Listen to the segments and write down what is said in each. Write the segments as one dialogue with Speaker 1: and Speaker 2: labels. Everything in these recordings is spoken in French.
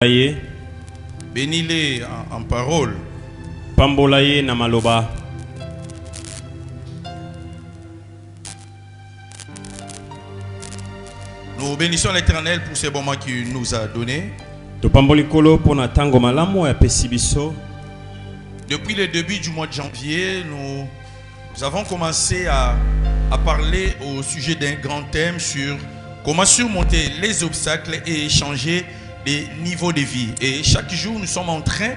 Speaker 1: Bénis-les en parole.
Speaker 2: Pambolaye na maloba.
Speaker 1: Nous bénissons l'Éternel pour ces moments qu'il nous a donnés. Depuis le début du mois de janvier, nous avons commencé à parler au sujet d'un grand thème sur comment surmonter les obstacles et changer les niveaux de vie. Et chaque jour, nous sommes en train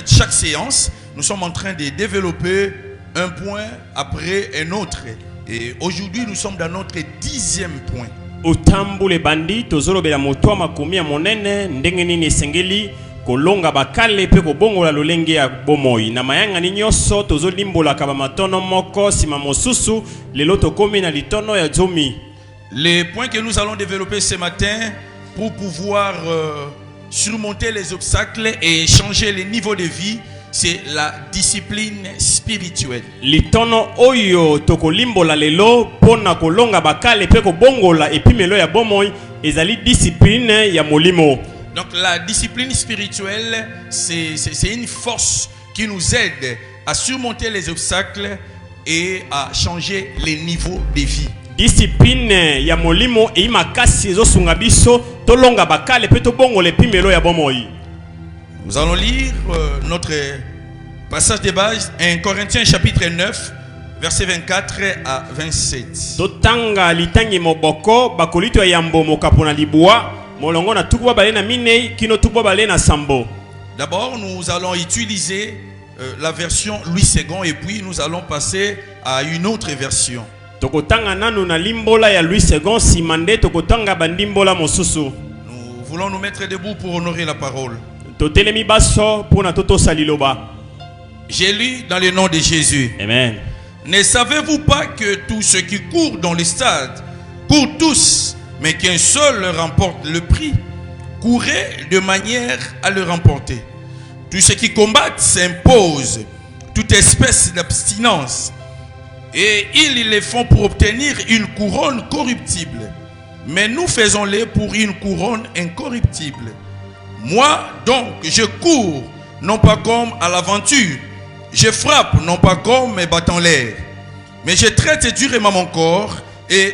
Speaker 1: chaque séance, nous sommes en train de développer un point après un autre. Et aujourd'hui, nous sommes dans notre 10e point.
Speaker 2: Utambule bandi tozolobela motwa makumi ya monene ndenge nini esengeli kolonga bakale pe kobongola lolenge ya bomoi na mayanga ni nyonso tozolimbola kaba matono moko sima mosusu lelo tokomi na litono ya zomi.
Speaker 1: Les points que nous allons développer ce matin pour pouvoir surmonter les obstacles et changer les niveaux de vie, c'est la discipline spirituelle.
Speaker 2: Litono oyo tokolimbola lelo pona kolonga bakale pe kobongola epimelo ya bomoi ezali discipline ya molimo.
Speaker 1: Donc la discipline spirituelle, c'est une force qui nous aide à surmonter les obstacles et à changer les niveaux de vie.
Speaker 2: Discipline ya molimo e makasi ezosunga biso tolonga bakale pe tobongola epimelo ya bomoi.
Speaker 1: Nous allons lire notre passage de base, 1 Corinthiens chapitre 9, versets 24 à 27.
Speaker 2: Totanga litangi moboko bakolito ya yambo mokapona libwa molongo na tukwa bale na minei kino tukwa bale na sambo.
Speaker 1: D'abord, nous allons utiliser la version Louis II et puis nous allons passer à une autre version.
Speaker 2: Tokotanga nanu na limbola ya Louis II simande tokotanga bandimbola mosusu.
Speaker 1: Nous voulons nous mettre debout pour honorer la parole. J'ai lu dans le nom de Jésus.
Speaker 2: Amen.
Speaker 1: Ne savez-vous pas que tous ceux qui courent dans les stades courent tous, mais qu'un seul remporte le prix? Courez de manière à le remporter. Tous ceux qui combattent s'imposent toute espèce d'abstinence, et ils les font pour obtenir une couronne corruptible. Mais nous faisons-les pour une couronne incorruptible. Moi, donc, je cours, non pas comme à l'aventure. Je frappe, non pas comme me battant l'air. Mais je traite durement mon corps et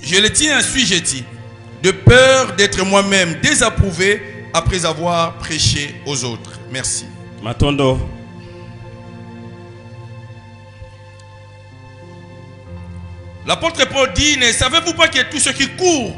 Speaker 1: je le tiens assujetti, de peur d'être moi-même désapprouvé après avoir prêché aux autres. Merci.
Speaker 2: Matondo.
Speaker 1: L'apôtre Paul dit, ne savez-vous pas que tous ceux qui courent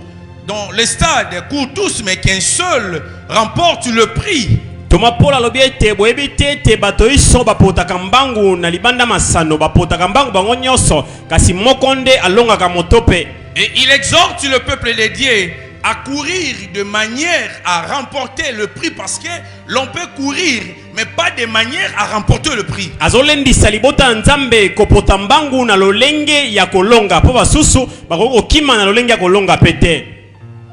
Speaker 1: dans les stades courent tous, mais qu'un seul remporte le prix?
Speaker 2: Thomas Paul alobiete boebite te batoi so bapota kambangu na libanda masano bapota kambangu bango nyonso kasi mokonde alonga ka motope.
Speaker 1: Et il exhorte le peuple de Dieu à courir de manière à remporter le prix, parce que l'on peut courir mais pas de manière à remporter le prix.
Speaker 2: Azolendi salibota nzambe kopota mbangu na lolenge ya kolonga po basusu bakoko kima na lolenge ya kolonga pete.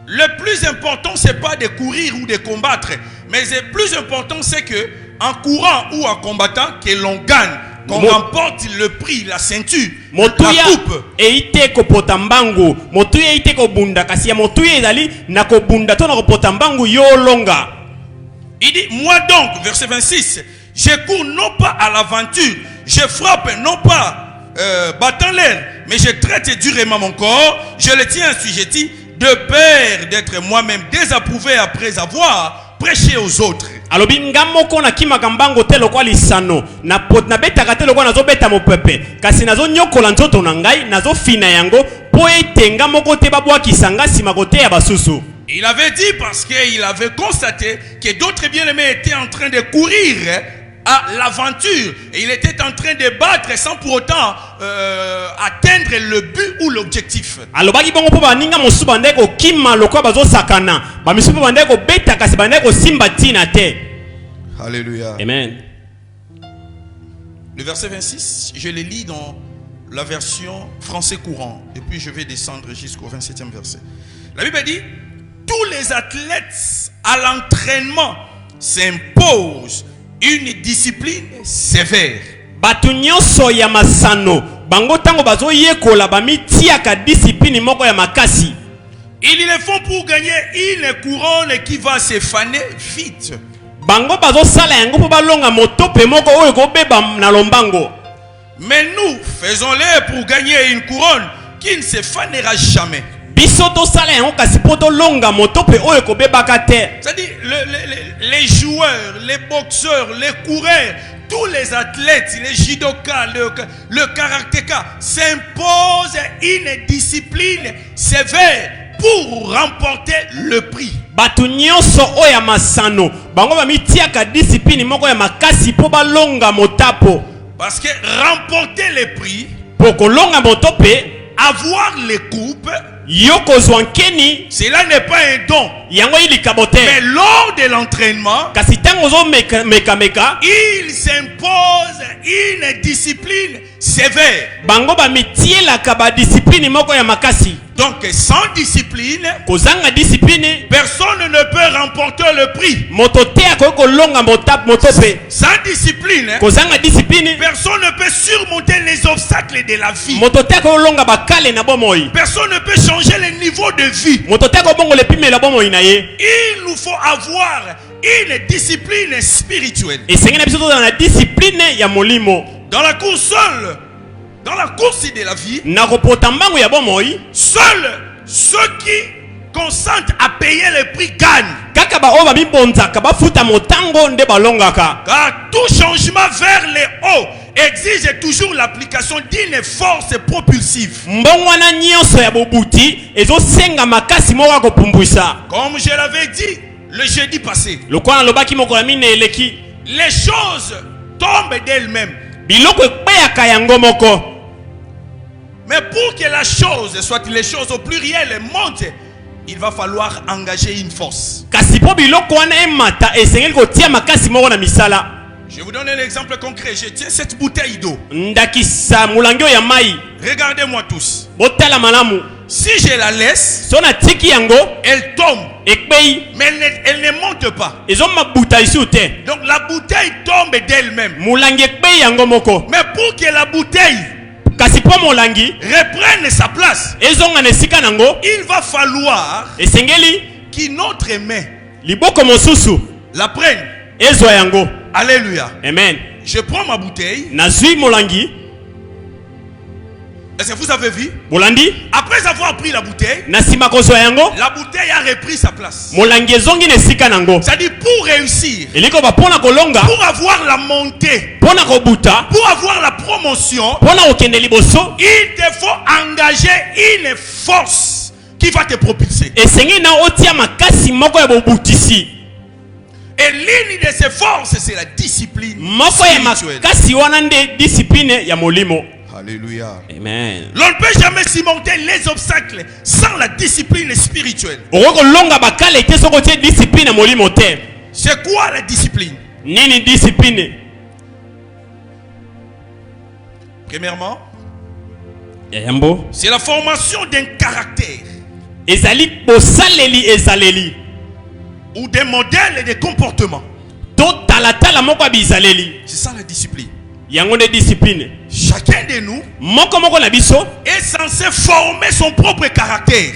Speaker 1: Le plus important, c'est pas de courir ou de combattre, mais le plus important, c'est que en courant ou en combattant, que l'on gagne, qu'on remporte le prix, la ceinture, la coupe.
Speaker 2: Eite kopota mbangu, motuya eite ko bunda kasi ya motuya ezali na ko bunda to na kopota mbangu yo longa.
Speaker 1: Il dit, moi donc, verset 26, je cours non pas à l'aventure, je frappe non pas battant l'air, mais je traite durement mon corps, je le tiens assujetti, de peur d'être moi-même désapprouvé après avoir prêché aux autres.
Speaker 2: Alobi ngamoko na kima kambango telo kwa lisano na pot na beta katelo kwa nazo beta mopepe kasi nazo nyokola nzoto na ngai nazo fina yango po ete ngamoko te babwa kisanga sima kote ya basusu.
Speaker 1: Il avait dit parce qu'il avait constaté que d'autres bien-aimés étaient en train de courir à l'aventure et il était en train de battre sans pour autant atteindre le but ou l'objectif.
Speaker 2: Alobaki bongo po baninga mosu bande ko kima lokwa bazo sakana ba misu po bande ko beta kasi bande ko simba tina te.
Speaker 1: Alléluia.
Speaker 2: Amen.
Speaker 1: Le verset 26, je le lis dans la version français courant et puis je vais descendre jusqu'au 27e verset. La Bible dit, tous les athlètes à l'entraînement s'imposent une discipline sévère.
Speaker 2: Batu nyonso ya masano bango tango bazo yekola bamitiaka discipline moko ya makasi.
Speaker 1: Ils le font pour gagner une couronne qui va se faner vite.
Speaker 2: Bango bazo sala yango po balonga motope moko oyo ko beba na lombango.
Speaker 1: Mais nous faisons-le pour gagner une couronne qui ne se fanera jamais.
Speaker 2: Bisoto sala yango kasi poto longa motope oyo ko beba kate.
Speaker 1: C'est-à-dire les joueurs, les boxeurs, les coureurs, tous les athlètes, les judokas, le karatéka s'imposent une discipline sévère pour remporter le prix.
Speaker 2: Batu nyonso oya masano bango ba mitiaka discipline moko ya makasi po balonga motapo.
Speaker 1: Parce que remporter les prix,
Speaker 2: poko longa motope,
Speaker 1: avoir les coupes,
Speaker 2: yoko zwankeni,
Speaker 1: cela n'est pas un don.
Speaker 2: Yango ili kabote.
Speaker 1: Mais lors de l'entraînement,
Speaker 2: kasi tango zo meka,
Speaker 1: il s'impose une discipline sévère.
Speaker 2: Bango ba mitiela ka ba discipline moko ya makasi.
Speaker 1: Donc sans discipline,
Speaker 2: kozanga discipline,
Speaker 1: personne ne peut remporter le prix.
Speaker 2: Motote akoko longa motope.
Speaker 1: Sans discipline,
Speaker 2: kozanga discipline,
Speaker 1: personne ne peut surmonter les obstacles de la vie.
Speaker 2: Motote akoko longa bakale na bomoi.
Speaker 1: Personne ne peut changer le niveau de vie.
Speaker 2: Motote akoko bongo le pime la bomoi na ye.
Speaker 1: Il nous faut avoir une discipline spirituelle.
Speaker 2: Et c'est biso dans la discipline ya molimo.
Speaker 1: Dans la course seule, dans la course de la vie, seuls ceux qui consentent à payer le prix gagnent. Car tout changement vers le haut exige toujours l'application d'une force propulsive. Comme je l'avais dit le jeudi passé, les choses tombent d'elles-mêmes. Mais pour que la chose soit les choses au pluriel monte, il va falloir engager une force. Je vous donne un exemple concret. Je tiens cette bouteille d'eau. Regardez-moi tous. Si je la laisse, elle tombe. Mais elle ne monte pas. Donc la bouteille tombe d'elle-même. Mais pour que la bouteille reprenne sa place, il va falloir qu'une autre main la prenne. Alléluia.
Speaker 2: Amen.
Speaker 1: Je prends ma bouteille. Est-ce que vous avez vu? Après avoir pris la bouteille, la bouteille a repris sa place. C'est-à-dire pour réussir, pour avoir la montée, pour avoir la promotion, il te faut engager une force qui va te propulser. Et l'une de ces forces, c'est la discipline spirituelle. Alléluia.
Speaker 2: Amen.
Speaker 1: L'on ne peut jamais surmonter les obstacles sans la discipline spirituelle. C'est quoi la discipline? Premièrement, c'est la formation d'un caractère ou d'un modèle de comportement. C'est ça la discipline. Chacun de nous est censé former son propre caractère.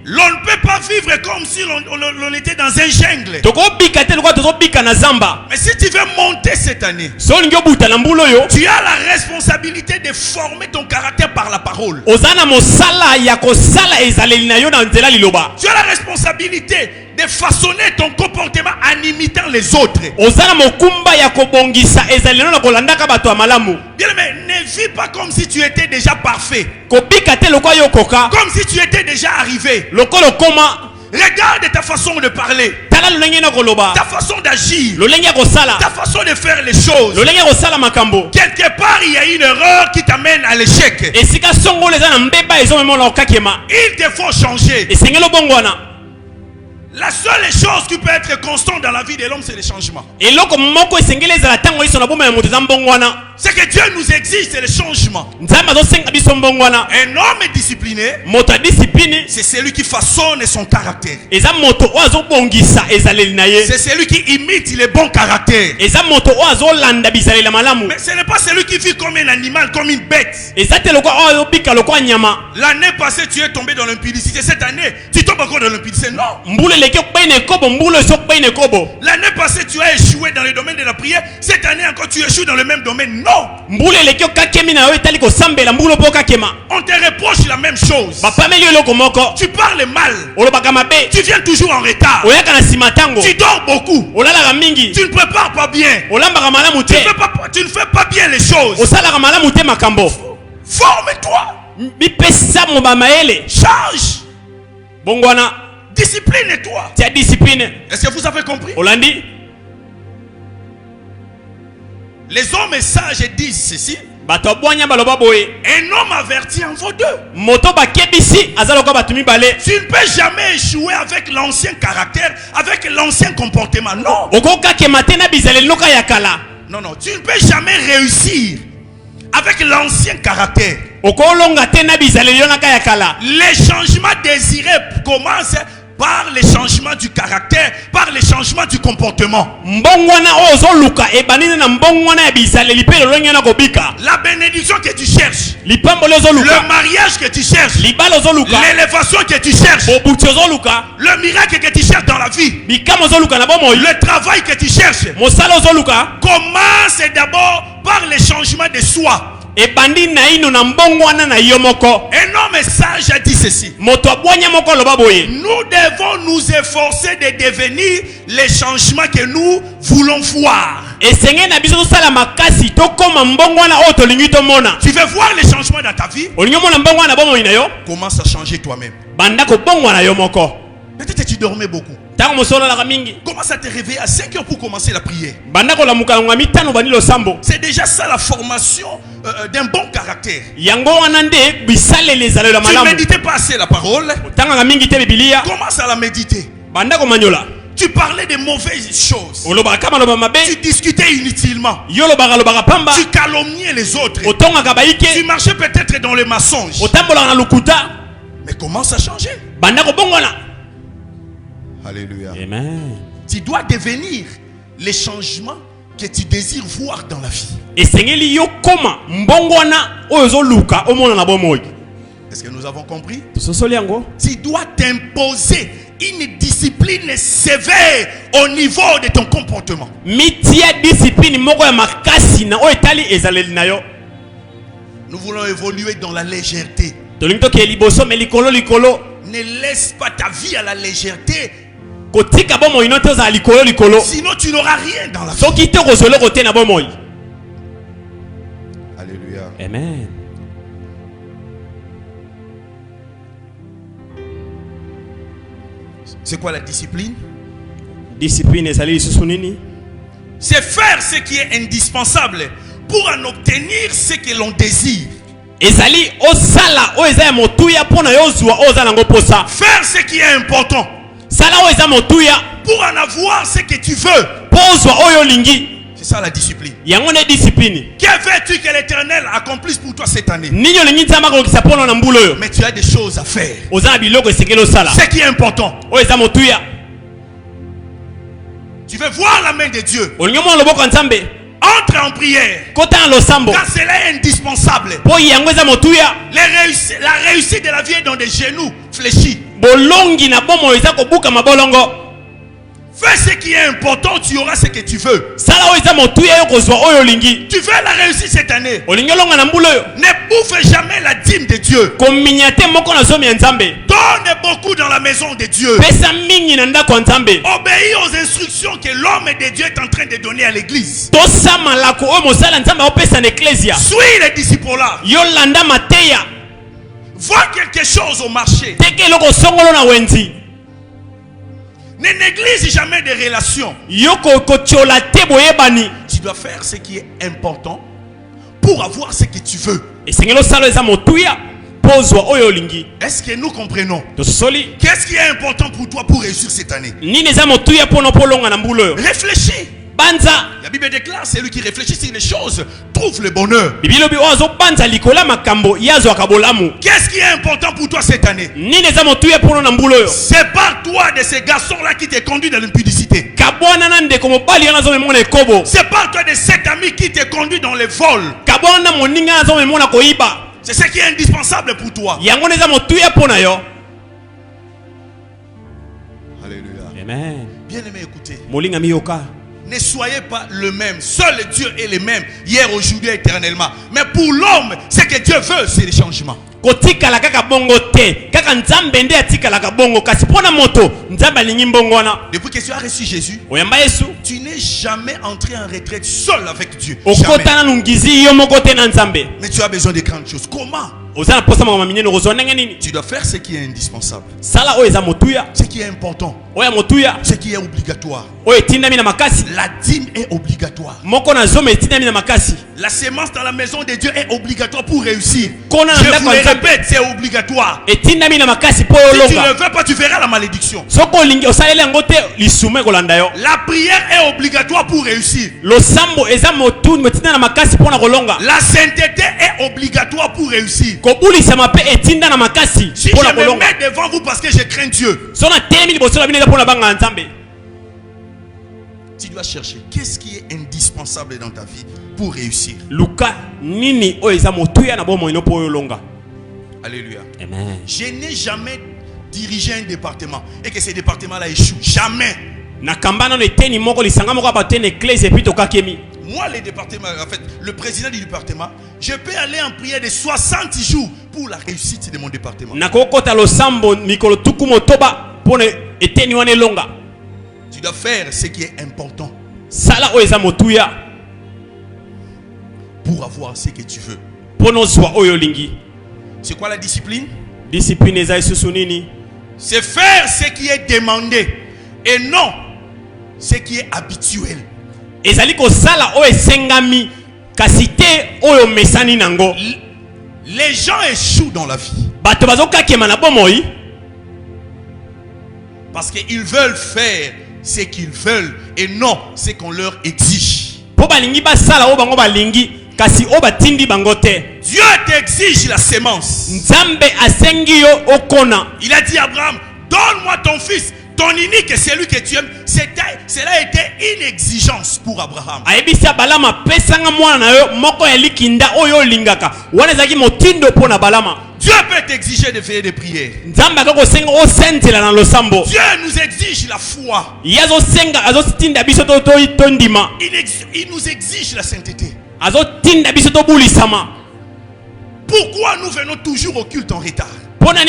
Speaker 1: L'on ne peut pas vivre comme si l'on était dans un jungle. Mais si tu veux monter cette année, tu as la responsabilité de former ton caractère par la parole. Tu as la responsabilité de façonner ton comportement en imitant les autres. Bien, mais ne vis pas comme si tu étais déjà parfait. Comme si tu étais déjà arrivé. Regarde ta façon de parler, ta façon d'agir, ta façon de faire les choses. Quelque part, il y a une erreur qui t'amène à l'échec. Il te faut changer. La seule chose qui peut être constante dans la vie de l'homme, c'est les changements. Ce que Dieu nous exige, c'est le changement. Un homme discipliné, c'est celui qui façonne son caractère. C'est celui qui imite les bons caractères. Mais ce n'est pas celui qui vit comme un animal, comme une bête. L'année passée, tu es tombé dans l'impudicité. Cette année, tu tombes encore dans l'impudicité. Non. L'année passée, tu as échoué dans le domaine de la prière. Cette année encore, tu échoues dans le même domaine. Non. On te reproche la même chose. Tu parles mal. Tu viens toujours en retard. Tu dors beaucoup. Tu ne prépares pas bien. Tu ne fais pas bien les choses. Forme-toi. Change. Discipline-toi. Est-ce que vous avez compris? Les hommes sages disent ceci. Un homme averti en vaut deux. Tu ne peux jamais échouer avec l'ancien caractère, avec l'ancien comportement. Non. Non, non. Tu ne peux jamais réussir avec l'ancien caractère. Les changements désirés commencent par les changements du caractère, par les changements du comportement. La bénédiction que tu cherches, le mariage que tu cherches, l'élévation que tu cherches, le miracle que tu cherches dans la vie, le travail que tu cherches, commence d'abord par les changements de soi. Un homme sage a dit ceci. Nous devons nous efforcer de devenir les changements que nous voulons voir. Tu veux voir les changements dans ta vie? Commence à changer toi-même. Peut-être que tu dormais beaucoup. Commence à te réveiller à 5 heures pour commencer la prière. C'est déjà ça la formation d'un bon caractère. Tu ne méditais pas assez la parole. Commence à la méditer. Tu parlais de mauvaises choses. Tu discutais inutilement. Tu calomniais les autres. Tu marchais peut-être dans le mensonge. Mais commence à changer. Alléluia.
Speaker 2: Amen.
Speaker 1: Tu dois devenir les changements que tu désires voir dans la vie. Est-ce que nous avons compris? Tu dois t'imposer une discipline sévère au niveau de ton comportement. Nous voulons évoluer dans la légèreté. Ne laisse pas ta vie à la légèreté. Sinon tu n'auras rien dans la vie. Alléluia.
Speaker 2: Amen.
Speaker 1: C'est quoi la discipline? C'est faire ce qui est indispensable pour en obtenir ce que l'on désire. Faire ce qui est important pour en avoir ce que tu veux. C'est ça la discipline. Que veux-tu que l'Éternel accomplisse pour toi cette année? Mais tu as des choses à faire. Ce qui est important. Tu veux voir la main de Dieu. Entre en prière. Car cela est indispensable. La réussite de la vie est dans des genoux fléchis. Fais ce qui est important, tu auras ce que tu veux. Tu veux la réussite cette année. Ne bouffe jamais la dîme de Dieu. Donne beaucoup dans la maison de Dieu. Obéis aux instructions que l'homme de Dieu est en train de donner à l'église. Suis les disciples là. Vois quelque chose au marché. Ne néglige jamais des relations. Tu dois faire ce qui est important pour avoir ce que tu veux.
Speaker 2: pozwa oyo olingi.
Speaker 1: Est-ce que nous comprenons?
Speaker 2: Tosoli.
Speaker 1: Qu'est-ce qui est important pour toi pour réussir cette année?
Speaker 2: Nini eza motuya pono polonga na mbulo.
Speaker 1: Réfléchis.
Speaker 2: Banza.
Speaker 1: La Bible déclare, celui qui réfléchit sur les choses trouve le bonheur.
Speaker 2: Bibilo bi ozo banza likola makambo yazo akabolamu.
Speaker 1: Qu'est-ce qui est important pour toi cette année?
Speaker 2: Nini eza motuya pono na mbulo yo.
Speaker 1: Sépare-toi de ces garçons-là qui te conduisent dans l'impudicité.
Speaker 2: Kabwana na ndeko mobali yana zo memona ekobo.
Speaker 1: Sépare-toi de cet ami qui te conduit dans les vols.
Speaker 2: Kabwana moninga na zo memona koiba.
Speaker 1: C'est ce qui est indispensable pour toi.
Speaker 2: Yango neza motuya pona yo.
Speaker 1: Alléluia.
Speaker 2: Amen.
Speaker 1: Bien-aimé, écoutez.
Speaker 2: Molinga miyoka.
Speaker 1: Ne soyez pas le même. Seul Dieu est le même. Hier, aujourd'hui, éternellement. Mais pour l'homme, ce que Dieu veut, c'est les changements.
Speaker 2: Kotikala kaka bongo te. Kaka nzambe nde atikala ka bongo. Kasi pona moto, nzambe alingi mbongo wana.
Speaker 1: Depuis que tu as reçu Jésus,
Speaker 2: oyamba Yesu,
Speaker 1: tu n'es jamais entré en retraite seul avec Dieu.
Speaker 2: Okota na lungizi yo moko te na nzambe.
Speaker 1: Mais tu as besoin de grandes choses. Comment?
Speaker 2: Tu
Speaker 1: dois faire ce qui est indispensable.
Speaker 2: Ce
Speaker 1: qui est important. Ce qui est obligatoire.
Speaker 2: La
Speaker 1: dîme est obligatoire. La sémence dans la maison de Dieu est obligatoire pour réussir. Je vous le répète, c'est obligatoire. Si tu ne le veux pas, tu verras la malédiction. La prière est obligatoire pour réussir. La sainteté est obligatoire pour réussir. Si je me mets devant vous parce que je crains Dieu, tu dois chercher qu'est-ce qui est indispensable dans ta vie pour réussir. Alléluia.
Speaker 2: Amen.
Speaker 1: Je n'ai jamais dirigé un département et que ce département-là échoue. Jamais. Moi, le département, en fait, le président du département, je peux aller en prière de 60 jours pour la réussite de mon département. Tu dois faire ce qui est important pour avoir ce que tu veux. C'est quoi la discipline? C'est faire ce qui est demandé et non ce qui est habituel. Les gens échouent dans la vie parce qu'ils veulent faire ce qu'ils veulent et non ce qu'on leur exige. Dieu t'exige la sémence. Il a dit à Abraham, donne-moi ton fils, ton unique, et celui que tu aimes. Cela était une exigence pour Abraham. Dieu peut t'exiger de faire des prières. Dieu nous exige la foi. Il nous exige la sainteté. Pourquoi nous venons toujours au culte en retard? Parce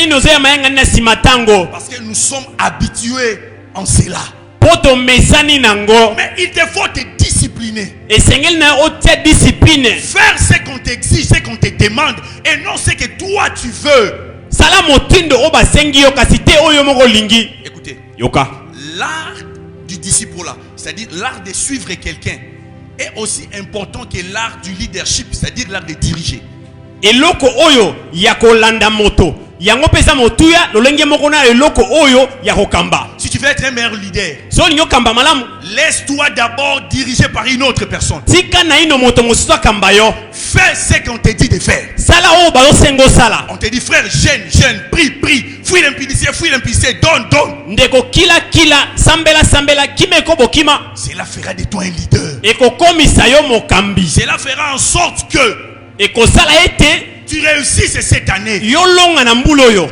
Speaker 1: que nous sommes habitués en cela. Mais il te faut te discipliner. Faire ce qu'on t'exige, ce qu'on te demande et non ce que toi tu veux. Écoutez, l'art du disciple-là, c'est-à-dire l'art de suivre quelqu'un, est aussi important que l'art du leadership, c'est-à-dire l'art de diriger. Si tu veux être un meilleur leader, laisse-toi d'abord diriger par une autre personne. Fais ce qu'on te dit de faire. On te dit frère, jeûne, prie, fuis l'impudicité, donne. Cela fera de toi un leader. Cela fera en sorte que tu réussisses cette année.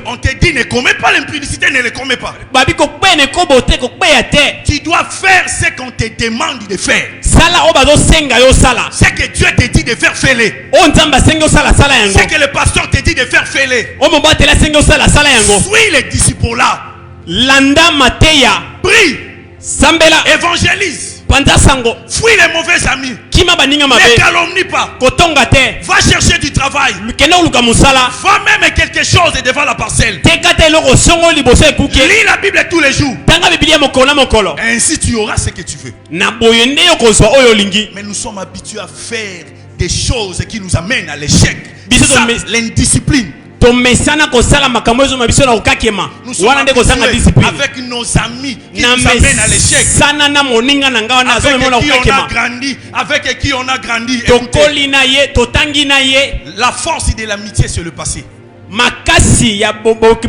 Speaker 1: On te dit ne commets pas l'impudicité, ne le commets pas. Tu dois faire ce qu'on te demande de faire. Ce que Dieu te dit de faire, fais-le. Ce que le pasteur te dit de faire, fais-le. Suis les disciples là. Prie. Évangélise. Fuis les mauvais amis. Ne calomnie pas. Va chercher du travail. Va même quelque chose devant la parcelle. Lis la Bible tous les jours. Ainsi tu auras ce que tu veux. Mais nous sommes habitués à faire des choses qui nous amènent à l'échec. L'indiscipline.
Speaker 2: tomesana kosala makambo ezo mabiso na okakema wana nde kozanga discipline
Speaker 1: avec nos amis qui nous amènent à l'échec,
Speaker 2: sana na moninga na ngawa na zo mona okakema
Speaker 1: avec qui on a grandi.
Speaker 2: tokoli na ye totangi na ye.
Speaker 1: La force de l'amitié c'est le passé,
Speaker 2: makasi ya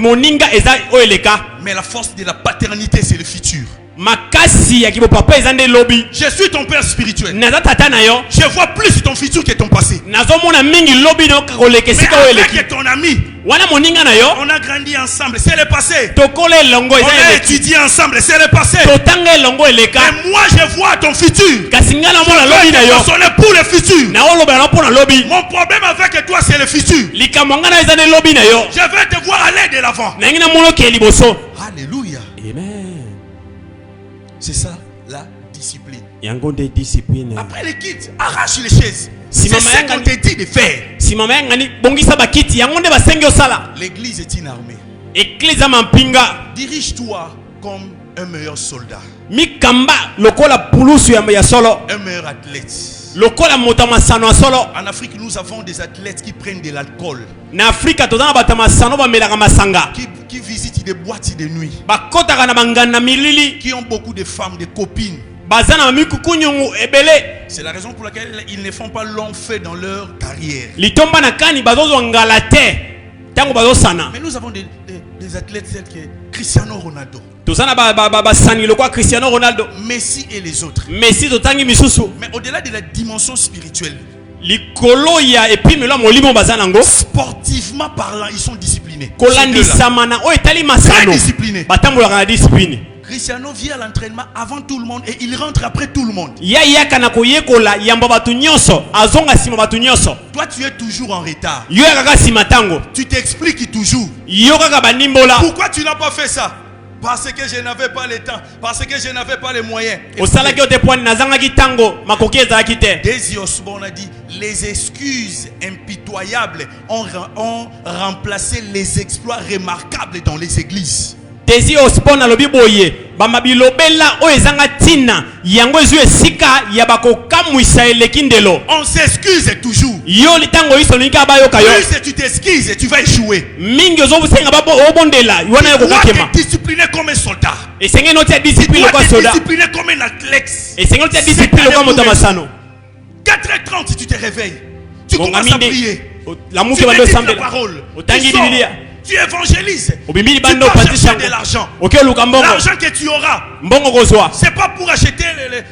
Speaker 2: moninga eza oeleka,
Speaker 1: mais la force de la paternité c'est le futur.
Speaker 2: makasi ya kibo papa eza nde lobi.
Speaker 1: Je suis ton père spirituel,
Speaker 2: naza tata na yo,
Speaker 1: je vois plus ton futur que ton passé.
Speaker 2: nazo mona mingi lobi no koleke sika oeleki.
Speaker 1: Avec ton ami,
Speaker 2: wana moninga na yo,
Speaker 1: on a grandi ensemble, c'est le passé.
Speaker 2: tokole longo
Speaker 1: On
Speaker 2: eza
Speaker 1: a
Speaker 2: eleki,
Speaker 1: étudié ensemble, c'est le passé.
Speaker 2: totanga longo eleka.
Speaker 1: Mais moi je vois ton futur,
Speaker 2: kasi nga na mona
Speaker 1: je
Speaker 2: lobi na
Speaker 1: vais
Speaker 2: yo
Speaker 1: te façonner pour le futur.
Speaker 2: na oloba na pona lobi.
Speaker 1: Mon problème avec toi c'est le futur.
Speaker 2: likambo nga na eza nde lobi na yo,
Speaker 1: Je vais te voir aller de l'avant.
Speaker 2: na ngi na mona ke liboso.
Speaker 1: Alléluia.
Speaker 2: Amen.
Speaker 1: C'est ça la discipline.
Speaker 2: yango nde discipline.
Speaker 1: Après les kits, arrache les chaises.
Speaker 2: Si
Speaker 1: C'est
Speaker 2: maman
Speaker 1: ça
Speaker 2: yanga-
Speaker 1: qu'on te dit de faire.
Speaker 2: si mama yanga ni bongisa bakiti yango nde basengi osala.
Speaker 1: L'église est une armée.
Speaker 2: Eklise ya mampinga
Speaker 1: Dirige-toi comme un meilleur soldat,
Speaker 2: mikamba lokola pulusu ya solo,
Speaker 1: un meilleur athlète.
Speaker 2: lokola moto ya masano ya solo.
Speaker 1: En Afrique, nous avons des athlètes qui prennent de l'alcool,
Speaker 2: na Afrika toza na bato ya masano bamelaka masanga,
Speaker 1: qui visitent des boîtes de nuit,
Speaker 2: bakotaka na banganda milili,
Speaker 1: qui ont beaucoup de femmes, de copines.
Speaker 2: baza na mikuku nyongo ebele.
Speaker 1: C'est la raison pour laquelle ils ne font pas long feu dans leur carrière.
Speaker 2: litomba na kani bazozwa ngala te tango bazosana.
Speaker 1: Mais nous avons des athlètes tels que Cristiano Ronaldo,
Speaker 2: toza na basani lokwa Cristiano Ronaldo,
Speaker 1: Messi et les autres.
Speaker 2: Messi totangi misusu.
Speaker 1: Mais au-delà de la dimension spirituelle,
Speaker 2: likolo ya epimelo ya molimo baza nango,
Speaker 1: sportivement parlant, ils sont disciplinés.
Speaker 2: kolandisama na oyo etali masano
Speaker 1: Très discipliné.
Speaker 2: batambolaka na discipline.
Speaker 1: Cristiano vient à l'entraînement avant tout le monde et il rentre après tout le monde.
Speaker 2: ya yaka na koyekola yamba batu nyonso azonga sima batu nyonso.
Speaker 1: Toi, tu es toujours en retard.
Speaker 2: yo ya kaka sima tango,
Speaker 1: Tu t'expliques toujours.
Speaker 2: yo kaka banimbola.
Speaker 1: Pourquoi tu n'as pas fait ça? Parce que je n'avais pas le temps. Parce que je n'avais pas les moyens.
Speaker 2: osalaki ote pwani nazangaki tango makoki ezalaki te.
Speaker 1: Desi Osborne a dit, les excuses impitoyables ont remplacé les exploits remarquables dans les églises.
Speaker 2: Desi Osborne alobi boye bamba bilobela oyo ezanga tina yango ezwi esika ya bakokamwisa eleki ndelo.
Speaker 1: On s'excuse toujours.
Speaker 2: yo litango iso nika bayoka yo
Speaker 1: Plus tu t'excuses, tu vas échouer.
Speaker 2: mingi ozobusenga obondela wana yo
Speaker 1: Tu dois
Speaker 2: kokakema.
Speaker 1: te discipliner comme un soldat.
Speaker 2: esenge no tia
Speaker 1: Tu
Speaker 2: discipline
Speaker 1: dois
Speaker 2: lokwa
Speaker 1: te
Speaker 2: soda,
Speaker 1: discipliner comme un athlète.
Speaker 2: esenge no tia discipline lokwa moto masano.
Speaker 1: 4h30, tu te réveilles. Tu
Speaker 2: Bonga
Speaker 1: commences à
Speaker 2: minde
Speaker 1: prier.
Speaker 2: la
Speaker 1: Tu
Speaker 2: muke bando
Speaker 1: médites la
Speaker 2: sambela
Speaker 1: parole.
Speaker 2: otangi
Speaker 1: Tu sors.
Speaker 2: bibilia
Speaker 1: Tu évangélises.
Speaker 2: obimili
Speaker 1: Tu
Speaker 2: bando
Speaker 1: vas
Speaker 2: opatisi
Speaker 1: chercher
Speaker 2: yango
Speaker 1: de l'argent.
Speaker 2: oke oluka mbongo
Speaker 1: L'argent que tu auras,
Speaker 2: mbongo kozwa
Speaker 1: c'est pas pour acheter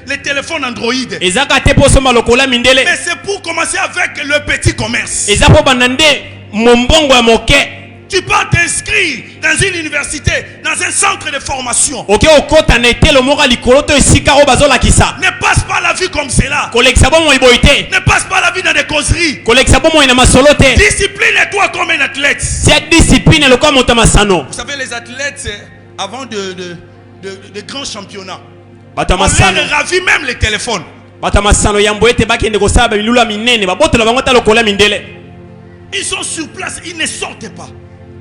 Speaker 1: les téléphones Android.
Speaker 2: ezaka te mpo osomba lokola mindele,
Speaker 1: Mais c'est pour commencer avec le petit commerce.
Speaker 2: eza mpo banda nde mombongo ya moke.
Speaker 1: Tu peux t'inscrire dans une université, dans un centre de formation.
Speaker 2: oke okota na etelo moko ya likolo to esika oyo bazolakisa.
Speaker 1: Ne passe pas la vie comme cela.
Speaker 2: kolekisa bomoi boyi te,
Speaker 1: Ne passe pas la vie dans des causeries.
Speaker 2: kolekisa bomoi na masolo te.
Speaker 1: Discipline-toi comme un athlète.
Speaker 2: tia discipline lokola moto ya masano.
Speaker 1: Vous savez, les athlètes, avant de grands championnats,
Speaker 2: bato ya
Speaker 1: on
Speaker 2: masano
Speaker 1: leur ravit même les téléphones.
Speaker 2: bato ya masano yambo ete bakende kosala bamilulu ya minene babotola bango ta lokola mindele.
Speaker 1: Ils sont sur place, ils ne sortent pas.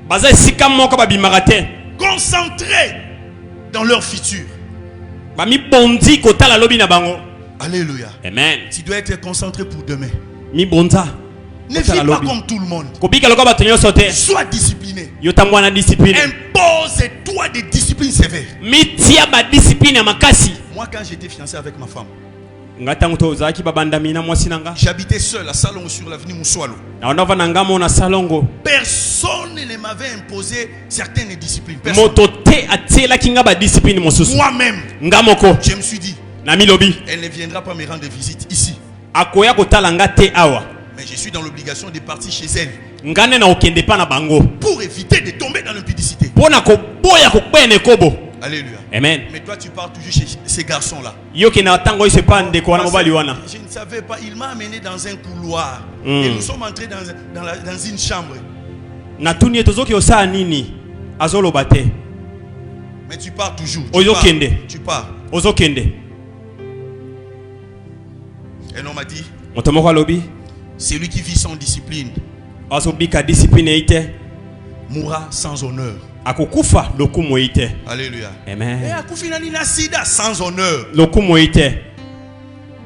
Speaker 2: baza esika moko babimaka te,
Speaker 1: Concentrés dans leur futur.
Speaker 2: bamibondi kotala lobi na bango.
Speaker 1: Alléluia.
Speaker 2: Amen.
Speaker 1: Tu dois être concentré pour demain.
Speaker 2: mibonza
Speaker 1: Ne vis pas comme tout le monde.
Speaker 2: kobika lokola bato nyonso te,
Speaker 1: Sois discipliné.
Speaker 2: yo tango wana discipline.
Speaker 1: Impose-toi des disciplines sévères.
Speaker 2: mitia badiscipline ya makasi.
Speaker 1: Moi, quand j'étais fiancé avec ma femme,
Speaker 2: nga ntango tozalaki babandami na mwasi na nga,
Speaker 1: j'habitais seul à Salon sur l'avenue Moussoualo.
Speaker 2: na wana na ngamo na salongo,
Speaker 1: Personne ne m'avait imposé certaines disciplines. Personne.
Speaker 2: moto te atielaki nga badiscipline mosusu.
Speaker 1: Moi-même,
Speaker 2: nga moko
Speaker 1: je me suis dit,
Speaker 2: na milobi
Speaker 1: elle ne viendra pas me rendre visite ici.
Speaker 2: akoya kotala nga te awa,
Speaker 1: Mais je suis dans l'obligation de partir chez elle
Speaker 2: nga nde na okende pa na bango
Speaker 1: pour éviter de tomber dans l'impudicité.
Speaker 2: mpo na koboya kokweya na ekobo.
Speaker 1: Alléluia.
Speaker 2: Amen.
Speaker 1: Mais toi, tu pars toujours chez ces garçons-là.
Speaker 2: yo ke na ntango oyo epa ndeko wana mobali wana.
Speaker 1: Je ne savais pas. Il m'a amené dans un couloir. Et nous sommes entrés dans une chambre.
Speaker 2: natuni ye tozoki osala nini, azoloba te,
Speaker 1: Mais tu pars toujours.
Speaker 2: Ozokende.
Speaker 1: Tu pars.
Speaker 2: ozokende.
Speaker 1: Un homme a dit,
Speaker 2: moto moko alobi
Speaker 1: celui qui vit sans discipline
Speaker 2: azobika discipline eyi te,
Speaker 1: mourra sans honneur.
Speaker 2: akokufa lokumu eyi te.
Speaker 1: Alléluia.
Speaker 2: Amen.
Speaker 1: Et Akufinani na sida sans honneur.
Speaker 2: lokumu eyi te,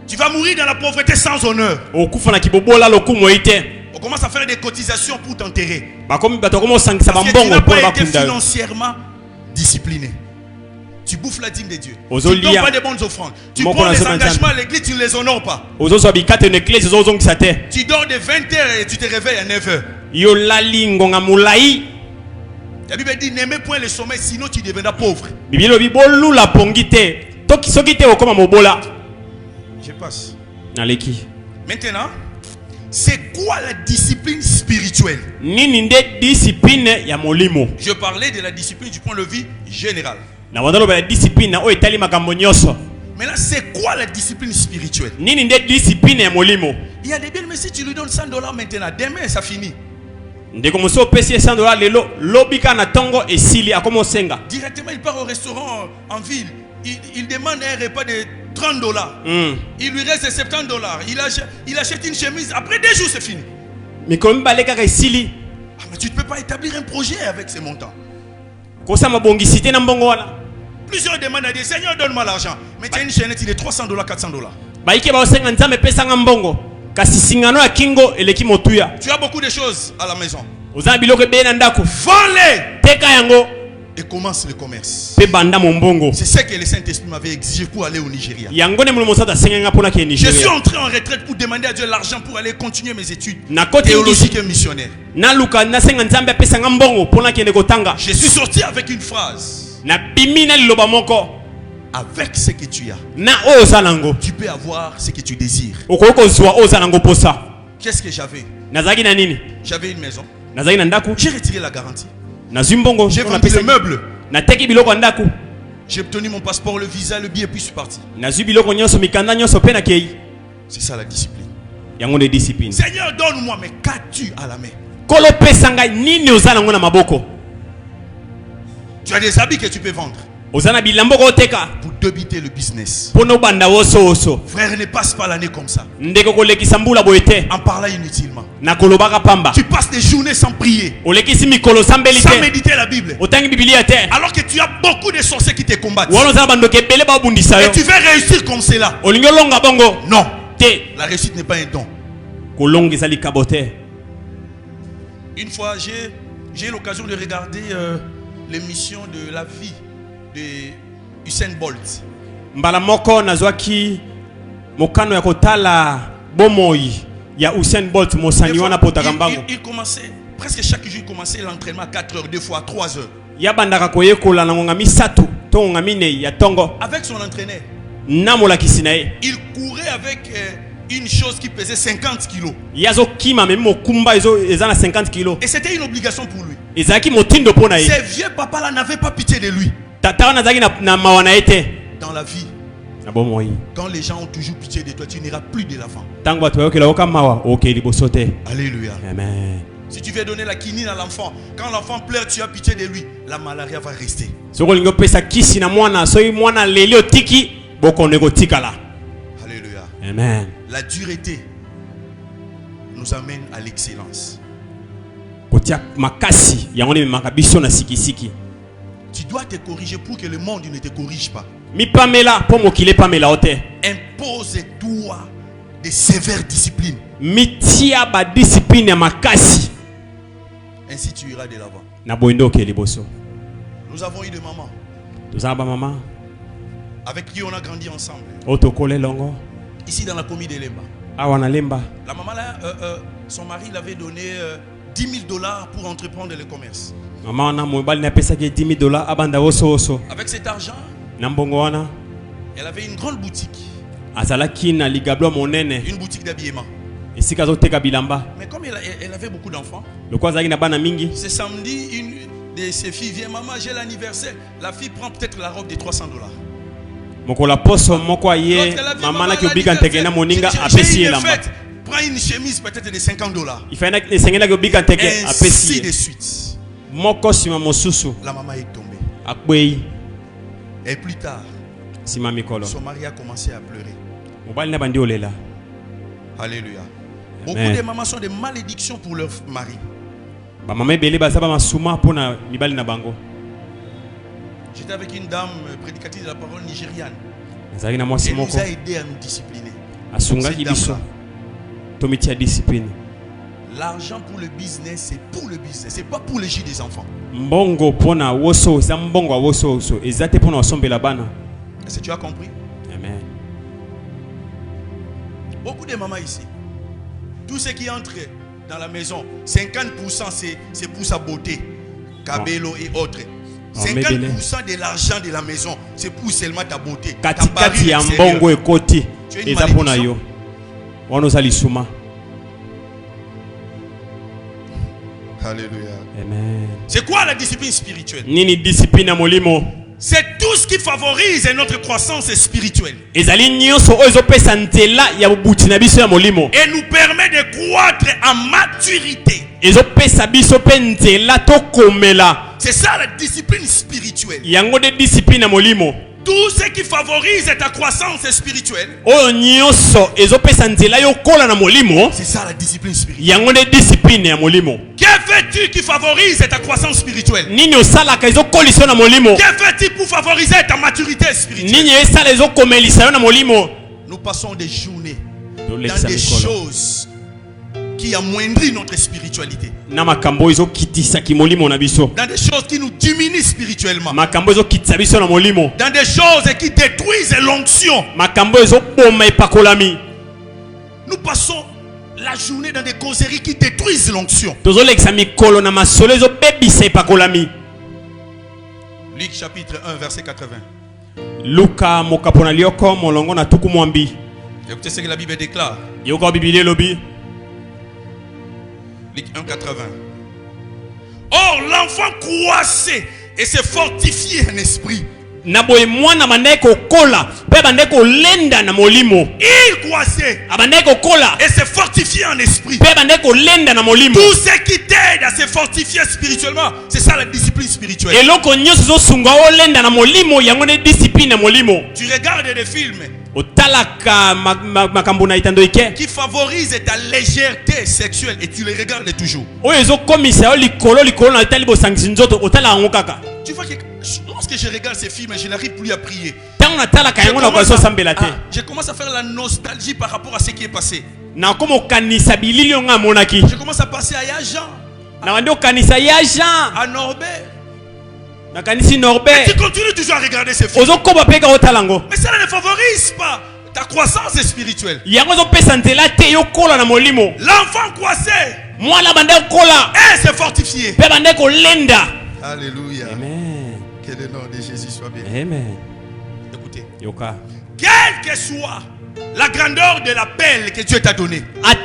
Speaker 1: Tu vas mourir dans la pauvreté sans honneur.
Speaker 2: okufa na kibobola lokumu eyi te.
Speaker 1: On commence à faire des cotisations pour t'enterrer.
Speaker 2: Bato komo sangisa
Speaker 1: Parce que tu
Speaker 2: bambongo
Speaker 1: n'as
Speaker 2: pour
Speaker 1: pas
Speaker 2: ba
Speaker 1: été
Speaker 2: kunda.
Speaker 1: financièrement discipliné. Tu bouffes la dîme de Dieu. Tu
Speaker 2: Ozo
Speaker 1: ne donnes
Speaker 2: lia.
Speaker 1: pas de bonnes offrandes. Tu
Speaker 2: Moko
Speaker 1: prends
Speaker 2: na
Speaker 1: les
Speaker 2: soma
Speaker 1: engagements à l'église, tu ne les honores pas.
Speaker 2: Ozo so bikate ne clé zo zongisa te.
Speaker 1: Tu dors de 20h et tu te réveilles à 9h.
Speaker 2: Yo lali ngonga mulai.
Speaker 1: La Bible dit n'aimez point le sommeil, sinon tu deviendras pauvre.
Speaker 2: Bibilo bibolu la pongite. Toki sokite okoma mobola.
Speaker 1: Je passe.
Speaker 2: Naleki.
Speaker 1: Maintenant, c'est quoi la discipline spirituelle?
Speaker 2: Nini nde discipline ya molimo.
Speaker 1: Je parlais de la discipline du point de vue général.
Speaker 2: Na wadalo ba discipline na o etali makambo nyoso.
Speaker 1: Maintenant, c'est quoi la discipline spirituelle?
Speaker 2: Nini nde discipline ya molimo.
Speaker 1: Il y a des biens, mais si tu lui donnes $100 maintenant, demain ça finit.
Speaker 2: Ndeko moso pesi $100 lelo lobika na tongo esili akomo senga.
Speaker 1: Directement, il part au restaurant en ville. Il demande un repas de $30. Il lui reste $70. Il achète une chemise. Après 2 jours, c'est fini.
Speaker 2: Mais comme baleka ka esili.
Speaker 1: Ah, mais tu ne peux pas établir un projet avec ces montants.
Speaker 2: Kosa mabongisite na mbongo wana.
Speaker 1: Plusieurs demandent à Dieu, Seigneur, donne-moi l'argent. Mais tu as une chaînette, il est $300, $400.
Speaker 2: Baike ba osenga nzambe pesa nga mbongo. Kasi singano ya kingo eleki motuya.
Speaker 1: Tu as beaucoup de choses à la maison.
Speaker 2: Ozana biloko be na ndako.
Speaker 1: Vends-les
Speaker 2: Teka yango.
Speaker 1: et commence le commerce.
Speaker 2: Pe banda mbongo.
Speaker 1: C'est ce que le Saint-Esprit m'avait exigé pour aller au Nigeria.
Speaker 2: Yango ne mulimo sata senga pona ke
Speaker 1: Je
Speaker 2: Nigeria.
Speaker 1: suis entré en retraite pour demander à Dieu l'argent pour aller continuer mes études
Speaker 2: Na kote
Speaker 1: théologiques et missionnaires.
Speaker 2: na luka na senga nzambe pesa nga mbongo pona ke kotanga.
Speaker 1: Je suis sorti avec une phrase.
Speaker 2: Na bimina liloba moko.
Speaker 1: Avec ce que tu as,
Speaker 2: Na ozalango.
Speaker 1: tu peux avoir ce que tu désires.
Speaker 2: Okoko zwa ozalango posa.
Speaker 1: Qu'est-ce que j'avais?
Speaker 2: Nazaki na nini?
Speaker 1: J'avais une maison.
Speaker 2: Nazaki na ndaku.
Speaker 1: J'ai retiré la garantie.
Speaker 2: Na zimbongo.
Speaker 1: J'ai vendu le meuble.
Speaker 2: Na teki biloko ndaku.
Speaker 1: J'ai obtenu mon passeport, le visa, le billet, puis je suis parti.
Speaker 2: Na zi biloko nyonso mikanda nyonso pe na kei.
Speaker 1: C'est ça la discipline.
Speaker 2: Yango de discipline.
Speaker 1: Seigneur, donne-moi, mais qu'as-tu à la main?
Speaker 2: Kolo pesanga nini ozalango na maboko.
Speaker 1: Tu as des habits que tu peux vendre
Speaker 2: Ozana bilambo ko teka.
Speaker 1: pour débiter le business.
Speaker 2: Pono banda woso oso.
Speaker 1: Frère, ne passe pas l'année comme ça,
Speaker 2: Ndeko ko lekisa mbula boete.
Speaker 1: en parlant inutilement.
Speaker 2: Na kolobaka pamba.
Speaker 1: Tu passes des journées sans prier,
Speaker 2: Olekisi mikolo sambeli
Speaker 1: sans
Speaker 2: te.
Speaker 1: méditer la Bible,
Speaker 2: Otangi biblia te.
Speaker 1: alors que tu as beaucoup de sorciers qui te combattent.
Speaker 2: Wano zana bando ke bele ba bundisa
Speaker 1: Et
Speaker 2: yo.
Speaker 1: tu veux réussir comme cela.
Speaker 2: Olingo longa bongo.
Speaker 1: Non,
Speaker 2: Te.
Speaker 1: la réussite n'est pas un don.
Speaker 2: Kolonga ezali kabote.
Speaker 1: Une fois, j'ai eu l'occasion de regarder l'émission de la vie de Usain Bolt.
Speaker 2: Mbala moko nazwaki mokano ya kotala bomoi ya Usain Bolt mosani wana potaka mbango.
Speaker 1: Il commençait, presque chaque jour, il commençait l'entraînement à 4 heures, 2 fois 3 heures.
Speaker 2: Ya bandaka koyekola na ngonga misatu to ngonga mine ya tongo.
Speaker 1: Avec son entraîneur,
Speaker 2: Namolakisi na ye.
Speaker 1: il courait avec une chose qui pesait 50 kilos.
Speaker 2: Yazo kima me mokumba ezana 50 kilos.
Speaker 1: Et c'était une obligation pour lui.
Speaker 2: Ezaki motindo pona ye.
Speaker 1: Ces vieux papas là n'avaient pas pitié de lui.
Speaker 2: Tata wana zaki na mawana ete.
Speaker 1: Dans la vie,
Speaker 2: Na bomoi.
Speaker 1: quand les gens ont toujours pitié de toi, tu n'iras plus de l'avant.
Speaker 2: Tango batu bayokela oka mawa OK liboso te.
Speaker 1: Alléluia.
Speaker 2: Amen.
Speaker 1: Si tu veux donner la quinine à l'enfant, quand l'enfant pleure, tu as pitié de lui, la malaria va rester.
Speaker 2: Soko lingo pesa kisi na mwana soyi mwana leli otiki boko nego tikala.
Speaker 1: Alléluia.
Speaker 2: Amen.
Speaker 1: La dureté nous amène à l'excellence.
Speaker 2: Kotia makasi yango ni makabiso na sikisiki.
Speaker 1: Tu dois te corriger pour que le monde ne te corrige pas.
Speaker 2: Mi pamela po mokile pamela ote.
Speaker 1: Impose-toi de sévères disciplines.
Speaker 2: Mitia ba discipline ya makasi.
Speaker 1: Ainsi tu iras de l'avant.
Speaker 2: Na boindo ke liboso.
Speaker 1: Nous avons eu des mamans
Speaker 2: Tozaba ba mama.
Speaker 1: avec qui on a grandi ensemble.
Speaker 2: Otokole longo.
Speaker 1: Ici dans la commune de Lemba.
Speaker 2: Awa na lemba.
Speaker 1: La maman là, son mari l'avait donné $10 000 pour entreprendre le commerce.
Speaker 2: Mama wana mobali na pesa ke $10,000 abanda oso oso.
Speaker 1: Avec cet argent,
Speaker 2: Na mbongo wana
Speaker 1: elle avait une grande boutique.
Speaker 2: azalaki na ligablo monene.
Speaker 1: Une boutique d'habillement.
Speaker 2: Esika zoteka bilamba.
Speaker 1: Mais comme elle avait beaucoup d'enfants,
Speaker 2: Lokwa zaki na bana mingi.
Speaker 1: ce samedi, une de ses filles vient, maman, j'ai l'anniversaire. La fille prend peut-être la robe de $300.
Speaker 2: Mokola poso moko ye
Speaker 1: L'autre, elle a dit,
Speaker 2: mama
Speaker 1: maman,
Speaker 2: na kobika nteke na moninga
Speaker 1: j'ai
Speaker 2: apesi
Speaker 1: une
Speaker 2: elamba.
Speaker 1: fête. Prends une chemise peut-être de $50.
Speaker 2: Ifana esengela kobika nteke
Speaker 1: Ainsi
Speaker 2: apesi.
Speaker 1: de suite.
Speaker 2: Moko sima mosusu
Speaker 1: La maman est tombée.
Speaker 2: akwei
Speaker 1: Et plus tard,
Speaker 2: sima mikolo.
Speaker 1: son mari a commencé à pleurer.
Speaker 2: Mobali na bandi olela.
Speaker 1: Alléluia. Beaucoup
Speaker 2: Amen.
Speaker 1: de mamans sont des malédictions pour leur mari.
Speaker 2: Ba mama ebele bazaba masuma pona mibali na bango.
Speaker 1: J'étais avec une dame prédicatrice de la parole nigériane.
Speaker 2: Nazaki na mwasi
Speaker 1: Elle nous
Speaker 2: moko
Speaker 1: a aidé à nous discipliner.
Speaker 2: asungaki
Speaker 1: Cette
Speaker 2: biso.
Speaker 1: dame-là,
Speaker 2: Tomitia discipline.
Speaker 1: L'argent pour le business, c'est pour le business, c'est pas pour le jus des enfants.
Speaker 2: Mbongo pona woso, za mbongo woso woso. Ezate pona osombela bana.
Speaker 1: Est-ce que tu as compris?
Speaker 2: Amen.
Speaker 1: Beaucoup de mamans ici, tout ce qui entre dans la maison, 50% c'est pour sa beauté, cabello et autres. 50% de l'argent de la maison, c'est pour seulement ta beauté.
Speaker 2: Katikati ya mbongo ekoti. Eza pona yo. Wanozali suma.
Speaker 1: Alléluia.
Speaker 2: Amen.
Speaker 1: C'est quoi la discipline spirituelle?
Speaker 2: Nini discipline ya molimo?
Speaker 1: C'est tout ce qui favorise notre croissance spirituelle.
Speaker 2: Ezali nyonso oyo pesa ntela ya bubuti na biso ya molimo.
Speaker 1: Et nous permet de croître en maturité.
Speaker 2: Ezo pesa biso pe ntela to komela.
Speaker 1: C'est ça la discipline spirituelle.
Speaker 2: Yango de discipline ya molimo.
Speaker 1: Tout ce qui favorise ta croissance spirituelle.
Speaker 2: Oyo nyonso ezo pesa ntela yo kola na molimo.
Speaker 1: C'est ça la discipline spirituelle.
Speaker 2: Yango de discipline ya molimo.
Speaker 1: Que fais-tu qui favorise ta croissance spirituelle?
Speaker 2: Nini osalaka ezo kolisa na molimo?
Speaker 1: Que fais-tu pour favoriser ta maturité spirituelle?
Speaker 2: Nini esala ezo komelisa yo na molimo?
Speaker 1: Nous passons des journées dans des choses qui amoindrissent notre spiritualité.
Speaker 2: Na makambo ezo kitisa ki molimo na biso.
Speaker 1: Dans des choses qui nous diminuent spirituellement.
Speaker 2: Makambo ezo kitisa biso na molimo.
Speaker 1: Dans des choses qui détruisent l'onction.
Speaker 2: Makambo ezo boma epakolami.
Speaker 1: Nous passons la journée dans des causeries qui détruisent l'onction.
Speaker 2: Tozo lekisa mikolo na masolo ezo bebisa epakolami.
Speaker 1: Luc chapitre 1 verset 80.
Speaker 2: Luka mokapona lioko molongo na tuku mwambi.
Speaker 1: Écoutez ce que la Bible déclare.
Speaker 2: Yoko bibili lobi.
Speaker 1: Luc 1 80. Or l'enfant croissait et se fortifiait en esprit.
Speaker 2: Na boye mwana bandeko kola pe bandeko lenda na molimo.
Speaker 1: Il croissait
Speaker 2: abandeko kola
Speaker 1: et se fortifiait en esprit.
Speaker 2: Pe bandeko lenda na molimo.
Speaker 1: Tout ce qui t'aide à se fortifier spirituellement, c'est ça la discipline spirituelle.
Speaker 2: Eloko nyonso zo sunga o lenda na molimo yango ne discipline na molimo.
Speaker 1: Tu regardes des films
Speaker 2: otalaka makambo na itando ike
Speaker 1: qui favorisent ta légèreté sexuelle et tu les regardes toujours.
Speaker 2: Oyo zo komisa o likolo na itali bo sangisi nzoto otala ngo kaka.
Speaker 1: Tu vois que lorsque je regarde ces films, je n'arrive plus à prier. Je commence à faire la nostalgie par rapport à ce qui est passé. Je commence à passer à Yajan, à Norbert. Et tu continues toujours à regarder ces films. Mais ça ne favorise pas ta croissance spirituelle.
Speaker 2: L'enfant
Speaker 1: croissait
Speaker 2: et
Speaker 1: se fortifiait. Alléluia.
Speaker 2: Amen.
Speaker 1: Que le nom de Jésus soit béni.
Speaker 2: Amen.
Speaker 1: Écoutez.
Speaker 2: Yoka.
Speaker 1: Quelle que soit la grandeur de l'appel que Dieu t'a donné.
Speaker 2: Quelle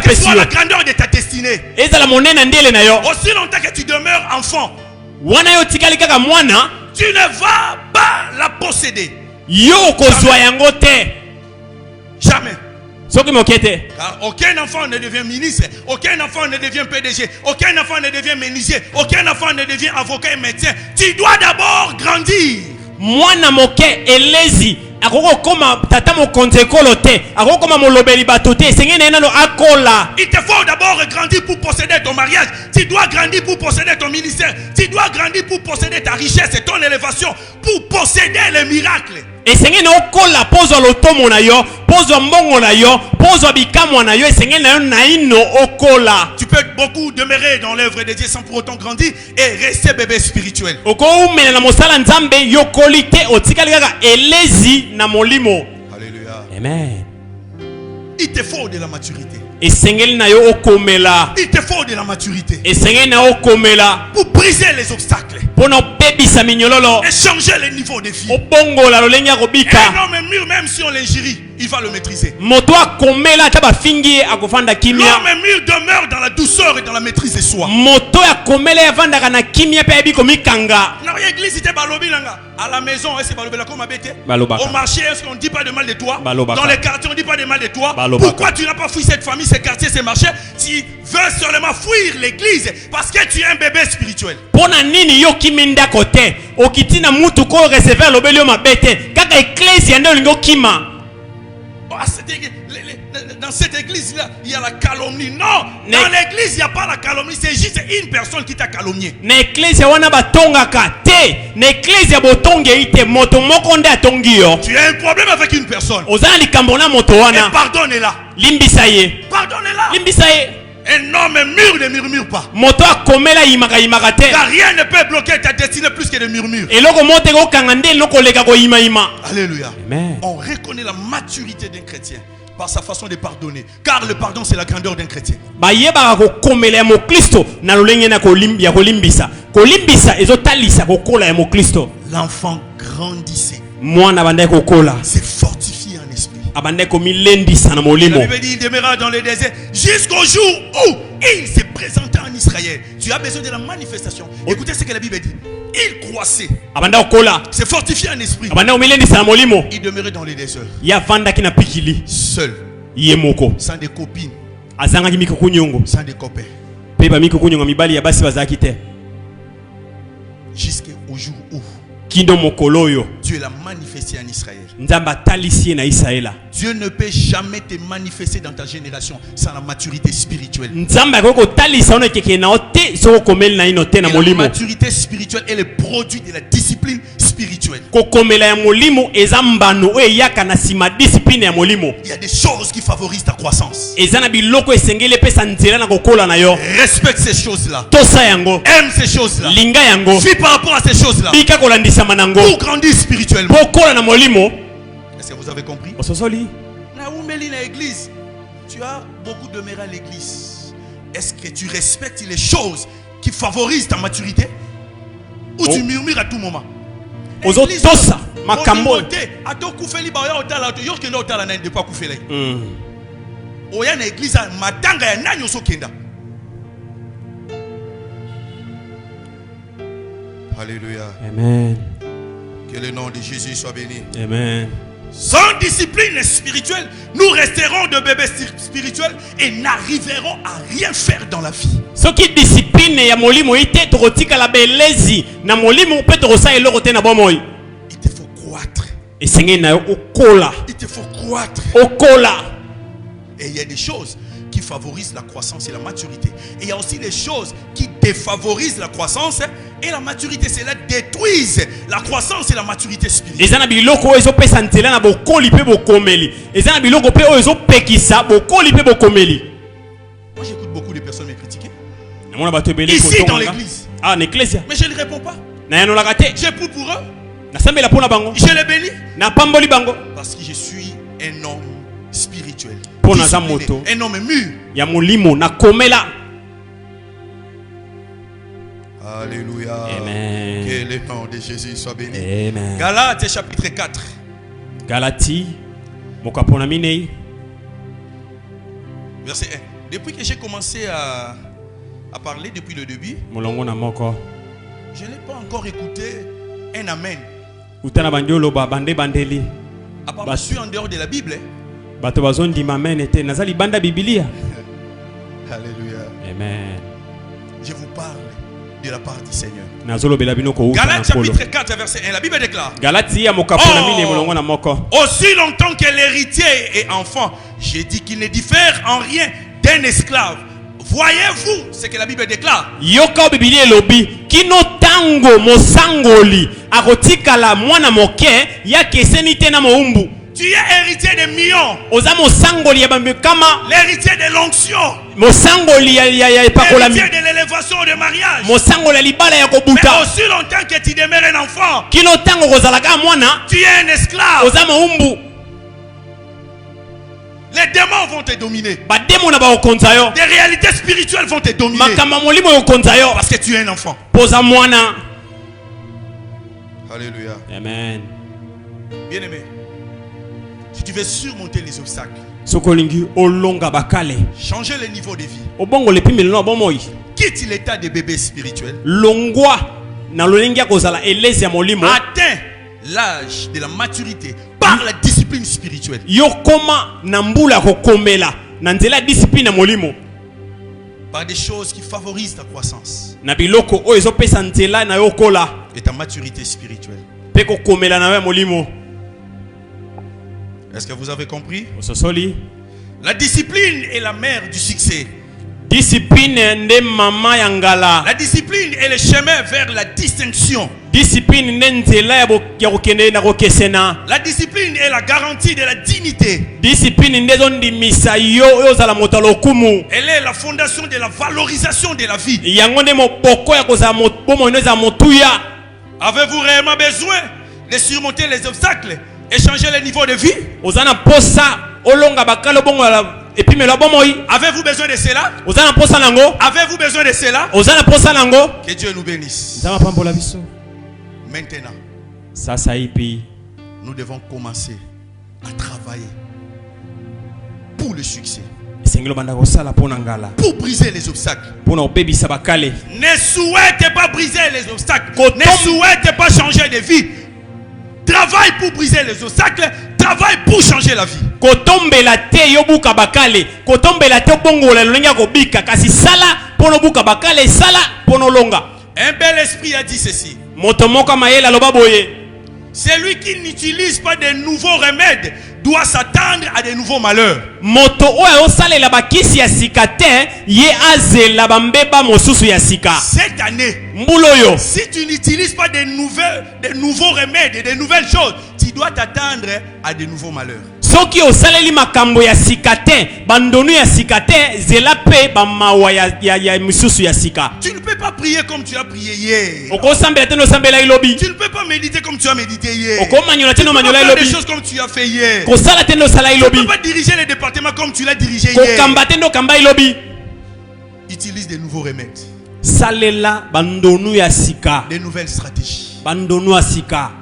Speaker 1: que soit la grandeur de ta destinée. Aussi longtemps que tu demeures enfant, tu ne vas pas la posséder. Jamais. Car aucun enfant ne devient ministre, aucun enfant ne devient PDG, aucun enfant ne devient menuisier, aucun enfant ne devient avocat et médecin. Tu dois d'abord grandir.
Speaker 2: Mwana moke elezi akoko koma tata mokonze kolote akoko koma molobeli batote sengene nano akola.
Speaker 1: Il te faut d'abord grandir pour posséder ton mariage. Tu dois grandir pour posséder ton ministère. Tu dois grandir pour posséder ta richesse et ton élévation, pour posséder les miracles.
Speaker 2: Esengene okola pozo lotomo na yo, pozo mbongo na yo, pozo bikamo na yo, esengene na yo na ino okola.
Speaker 1: Tu peux beaucoup demeurer dans l'œuvre de Dieu sans pour autant grandir et rester bébé spirituel.
Speaker 2: Oko umena na mosala nzambe yokolite otikali kaka elezi na molimo.
Speaker 1: Alléluia.
Speaker 2: Amen.
Speaker 1: Il te faut de la maturité.
Speaker 2: Esengeli na yo okomela.
Speaker 1: Il te faut de la maturité.
Speaker 2: Esengeli na okomela
Speaker 1: pour briser les obstacles.
Speaker 2: Pono bebisa minyololo.
Speaker 1: Et changer le niveau de vie.
Speaker 2: Obongola lolenya kobika.
Speaker 1: Un homme mûr, même si on l'injurie, il va le maîtriser.
Speaker 2: Moto akomela taba fingi akofanda kimia.
Speaker 1: L'homme mûr demeure dans la douceur et dans la maîtrise de soi.
Speaker 2: Moto akomela avanda kana kimia pe biko mikanga.
Speaker 1: Na église te balobi langa. À la maison, est-ce que balobi la comme abete? Au marché, est-ce qu'on dit pas de mal de toi? Dans les quartiers, on dit pas de mal de toi. Pourquoi tu n'as pas fui cette famille, ces quartiers, ces marchés? Tu veux seulement fuir l'église parce que tu es un bébé spirituel.
Speaker 2: Pona nini yo kiminda kote okitina mutu ko recevoir lobelio mabete kaka ecclesia ndo lingo kima.
Speaker 1: Dans cette église-là, il y a la calomnie. Non, dans l'église, il n'y a pas la calomnie. C'est juste une personne qui t'a calomnié.
Speaker 2: Na ecclesia wana batonga kate. Na ecclesia botonge ite moto mokonde atongi yo.
Speaker 1: Tu as un problème avec une personne.
Speaker 2: Ozana likambona moto wana.
Speaker 1: Et pardonne-la.
Speaker 2: Limbisaye.
Speaker 1: Pardonne-la.
Speaker 2: limbisa ye.
Speaker 1: Un homme mûr ne murmure pas.
Speaker 2: Moto akomela yimaka yimaka te.
Speaker 1: Car rien ne peut bloquer ta destinée plus que de murmures.
Speaker 2: Eloko mote ko kangande eloko leka ko yima yima.
Speaker 1: Alléluia.
Speaker 2: Amen.
Speaker 1: On reconnaît la maturité d'un chrétien par sa façon de pardonner. Car le pardon, c'est la grandeur d'un chrétien.
Speaker 2: Bayeba ko komela ya mo Kristo na lolenge na ko limbi ya ko limbisa. Ko limbisa ezotalisa ko kola ya mo Kristo.
Speaker 1: L'enfant grandissait.
Speaker 2: Mwana bandai ko kola.
Speaker 1: C'est fortifié en esprit.
Speaker 2: Abandai ko milendisa na molimo.
Speaker 1: La Bible dit il demeura dans le désert jusqu'au jour où il s'est présenté en Israël. Tu as besoin de la manifestation. Écoutez ce que la Bible dit. Il croissait.
Speaker 2: Abandai ko kola.
Speaker 1: C'est fortifié en esprit.
Speaker 2: Abandai ko milendisa na molimo.
Speaker 1: Il demeurait dans les déserts.
Speaker 2: Ya vanda kina pikili.
Speaker 1: Seul.
Speaker 2: Yemoko.
Speaker 1: Sans des copines.
Speaker 2: Azanga ki miko kunyongo.
Speaker 1: Sans des copains.
Speaker 2: Peba miko kunyongo mibali ya basi bazaki te.
Speaker 1: Jusqu'au jour où
Speaker 2: Kindo mokoloyo.
Speaker 1: Dieu l'a manifesté en Israël.
Speaker 2: Nzamba talisi na Israëla.
Speaker 1: Dieu ne peut jamais te manifester dans ta génération sans la maturité spirituelle.
Speaker 2: Nzamba ko talisa ona keke na ote so komel na inote na molimo.
Speaker 1: La maturité spirituelle est le produit de la discipline spirituelle.
Speaker 2: Ko komela ya molimo ezambano e yaka na sima discipline ya molimo.
Speaker 1: Il y a des choses qui favorisent ta croissance.
Speaker 2: Ezana biloko esengele pesa nzela na kokola na yo.
Speaker 1: Respecte ces choses-là.
Speaker 2: Tosa yango.
Speaker 1: Aime ces choses-là.
Speaker 2: Linga yango.
Speaker 1: Vis par rapport à ces choses-là.
Speaker 2: Bika kolandisa manango.
Speaker 1: Pour grandir spirituellement.
Speaker 2: Pokola na molimo.
Speaker 1: Est-ce que vous avez compris?
Speaker 2: Ososoli.
Speaker 1: Na umeli na église. Tu as beaucoup demeuré à l'église. Est-ce que tu respectes les choses qui favorisent ta maturité? Ou tu murmures à tout moment?
Speaker 2: Ozo tosa makambo.
Speaker 1: Ato kufeli ba ya otala to yoke na otala na ndepa kufeli. Oya na église matanga ya nani osokenda. Alléluia.
Speaker 2: Amen.
Speaker 1: Que le nom de Jésus soit béni.
Speaker 2: Amen.
Speaker 1: Sans discipline spirituelle, nous resterons de bébés spirituels et n'arriverons à rien faire dans la vie.
Speaker 2: Ce qui discipline ya molimo ite tokotika la belezi na molimo pe tokosa eloko te na bomoi.
Speaker 1: Il te faut croître.
Speaker 2: Et sengé na okola.
Speaker 1: Il te faut croître.
Speaker 2: Okola.
Speaker 1: Et il y a des choses qui favorisent la croissance et la maturité. Et il y a aussi des choses qui défavorisent la croissance et la maturité. Cela détruisent la croissance et la maturité spirituelle.
Speaker 2: Ezana biloko ezo pesa ntela na bokoli pe bokomeli. Ezana biloko pe ezo pekisa bokoli pe bokomeli.
Speaker 1: Moi j'écoute beaucoup de personnes me critiquer.
Speaker 2: Ici
Speaker 1: dans l'église.
Speaker 2: Ah, l'église.
Speaker 1: Mais je ne réponds pas.
Speaker 2: J'ai
Speaker 1: pris pour eux.
Speaker 2: Je
Speaker 1: les bénis. Parce que je suis un homme spirituel. Un homme mûr. Alléluia.
Speaker 2: Amen.
Speaker 1: Que le nom de Jésus soit béni.
Speaker 2: Amen.
Speaker 1: Galates chapitre 4.
Speaker 2: Galati. Mokaponaminei.
Speaker 1: Verset 1. Depuis que j'ai commencé à parler depuis le début, je n'ai pas encore écouté un amen. À part je suis en dehors de la Bible.
Speaker 2: Alléluia.
Speaker 1: Amen. Je vous parle de la part du Seigneur.
Speaker 2: Galates
Speaker 1: chapitre 4 verset 1. La Bible déclare. Aussi longtemps que l'héritier est enfant, je dis qu'il ne diffère en rien d'un esclave. Voyez-vous ce que la Bible déclare?
Speaker 2: Yoka Biblia elobi kino tango mosangoli akotikala mwana moke ya keseni te na moumbu.
Speaker 1: Tu es héritier de millions.
Speaker 2: Oza mosangoli ya bambekama.
Speaker 1: L'héritier de l'onction.
Speaker 2: Mosangoli ya pakolami.
Speaker 1: L'héritier de l'élévation de mariage.
Speaker 2: Mosangoli ya libala ya kobuta.
Speaker 1: Mais aussi longtemps que tu demeures un enfant.
Speaker 2: Kino tango kozalaka mwana.
Speaker 1: Tu es un esclave.
Speaker 2: Oza moumbu.
Speaker 1: Les démons vont te dominer.
Speaker 2: Des
Speaker 1: réalités spirituelles vont te dominer. Parce que tu es un enfant. Alléluia.
Speaker 2: Amen.
Speaker 1: Bien-aimé, si tu veux surmonter les obstacles, changer le niveau de vie, quitte l'état de bébé spirituel, atteins l'âge de la maturité par la discipline spirituelle. Par des choses qui favorisent ta croissance et ta maturité spirituelle. Est-ce que vous avez compris? La discipline est la mère du succès. La discipline est le chemin vers la distinction.
Speaker 2: discipline nenzela ya kokende na kokesena.
Speaker 1: La discipline est la garantie de la dignité.
Speaker 2: Discipline ndezo ndimisa yo ozala moto lokumu.
Speaker 1: Elle est la fondation de la valorisation de la vie.
Speaker 2: Yango nde mopoko ya kozala bomo inoza motuya.
Speaker 1: Avez-vous réellement besoin de surmonter les obstacles et changer le niveau de vie?
Speaker 2: Ozana posa olonga bakalo bongo et puis me la bomoi.
Speaker 1: Avez-vous besoin de cela?
Speaker 2: Ozana posa nango.
Speaker 1: Avez-vous besoin de cela?
Speaker 2: Ozana posa nango.
Speaker 1: Que Dieu nous bénisse.
Speaker 2: Zama pambola biso.
Speaker 1: Maintenant,
Speaker 2: Sasa ipi.
Speaker 1: nous devons commencer à travailler pour le succès,
Speaker 2: Sengelo banda kosala pona ngala.
Speaker 1: pour briser les obstacles.
Speaker 2: Pona obebisa bakale.
Speaker 1: Ne souhaitez pas briser les obstacles.
Speaker 2: Kotom-
Speaker 1: Ne souhaitez pas changer de vie. Travaille pour briser les obstacles. Travaille pour changer la vie.
Speaker 2: Kotombela te yobuka bakale. Kotombela te bongola longa kobika kasi sala pono buka bakale sala pono longa.
Speaker 1: Un bel esprit a dit ceci.
Speaker 2: Moto moko mayela loba boye.
Speaker 1: Celui qui n'utilise pas de nouveaux remèdes doit s'attendre à de nouveaux malheurs.
Speaker 2: Moto oyo osalela bakisi ya sika te ye azela bambeba mosusu ya sika.
Speaker 1: Cette année,
Speaker 2: Mbulo yo.
Speaker 1: si tu n'utilises pas de nouveaux remèdes et de nouvelles choses, tu dois t'attendre à de nouveaux malheurs.
Speaker 2: Soki osaleli makambo ya sika te, bandonu ya sika te, zela pe bamawa ya misusu ya sika.
Speaker 1: Tu ne peux pas prier comme tu as prié hier.
Speaker 2: Oko sambela te no sambela ilobi.
Speaker 1: Tu ne peux pas méditer comme tu as médité hier.
Speaker 2: Oko manyola te
Speaker 1: Tu
Speaker 2: no
Speaker 1: ne peux pas
Speaker 2: manyola
Speaker 1: faire des
Speaker 2: ilobi.
Speaker 1: choses comme tu as fait hier.
Speaker 2: Ko sala te no sala
Speaker 1: Tu ne
Speaker 2: ilobi.
Speaker 1: peux pas diriger les départements comme tu l'as dirigé
Speaker 2: Ko
Speaker 1: hier.
Speaker 2: kamba te no kamba ilobi.
Speaker 1: Utilise de nouveaux remèdes,
Speaker 2: Salela bandonu ya sika.
Speaker 1: de nouvelles stratégies.
Speaker 2: Bandonu ya sika.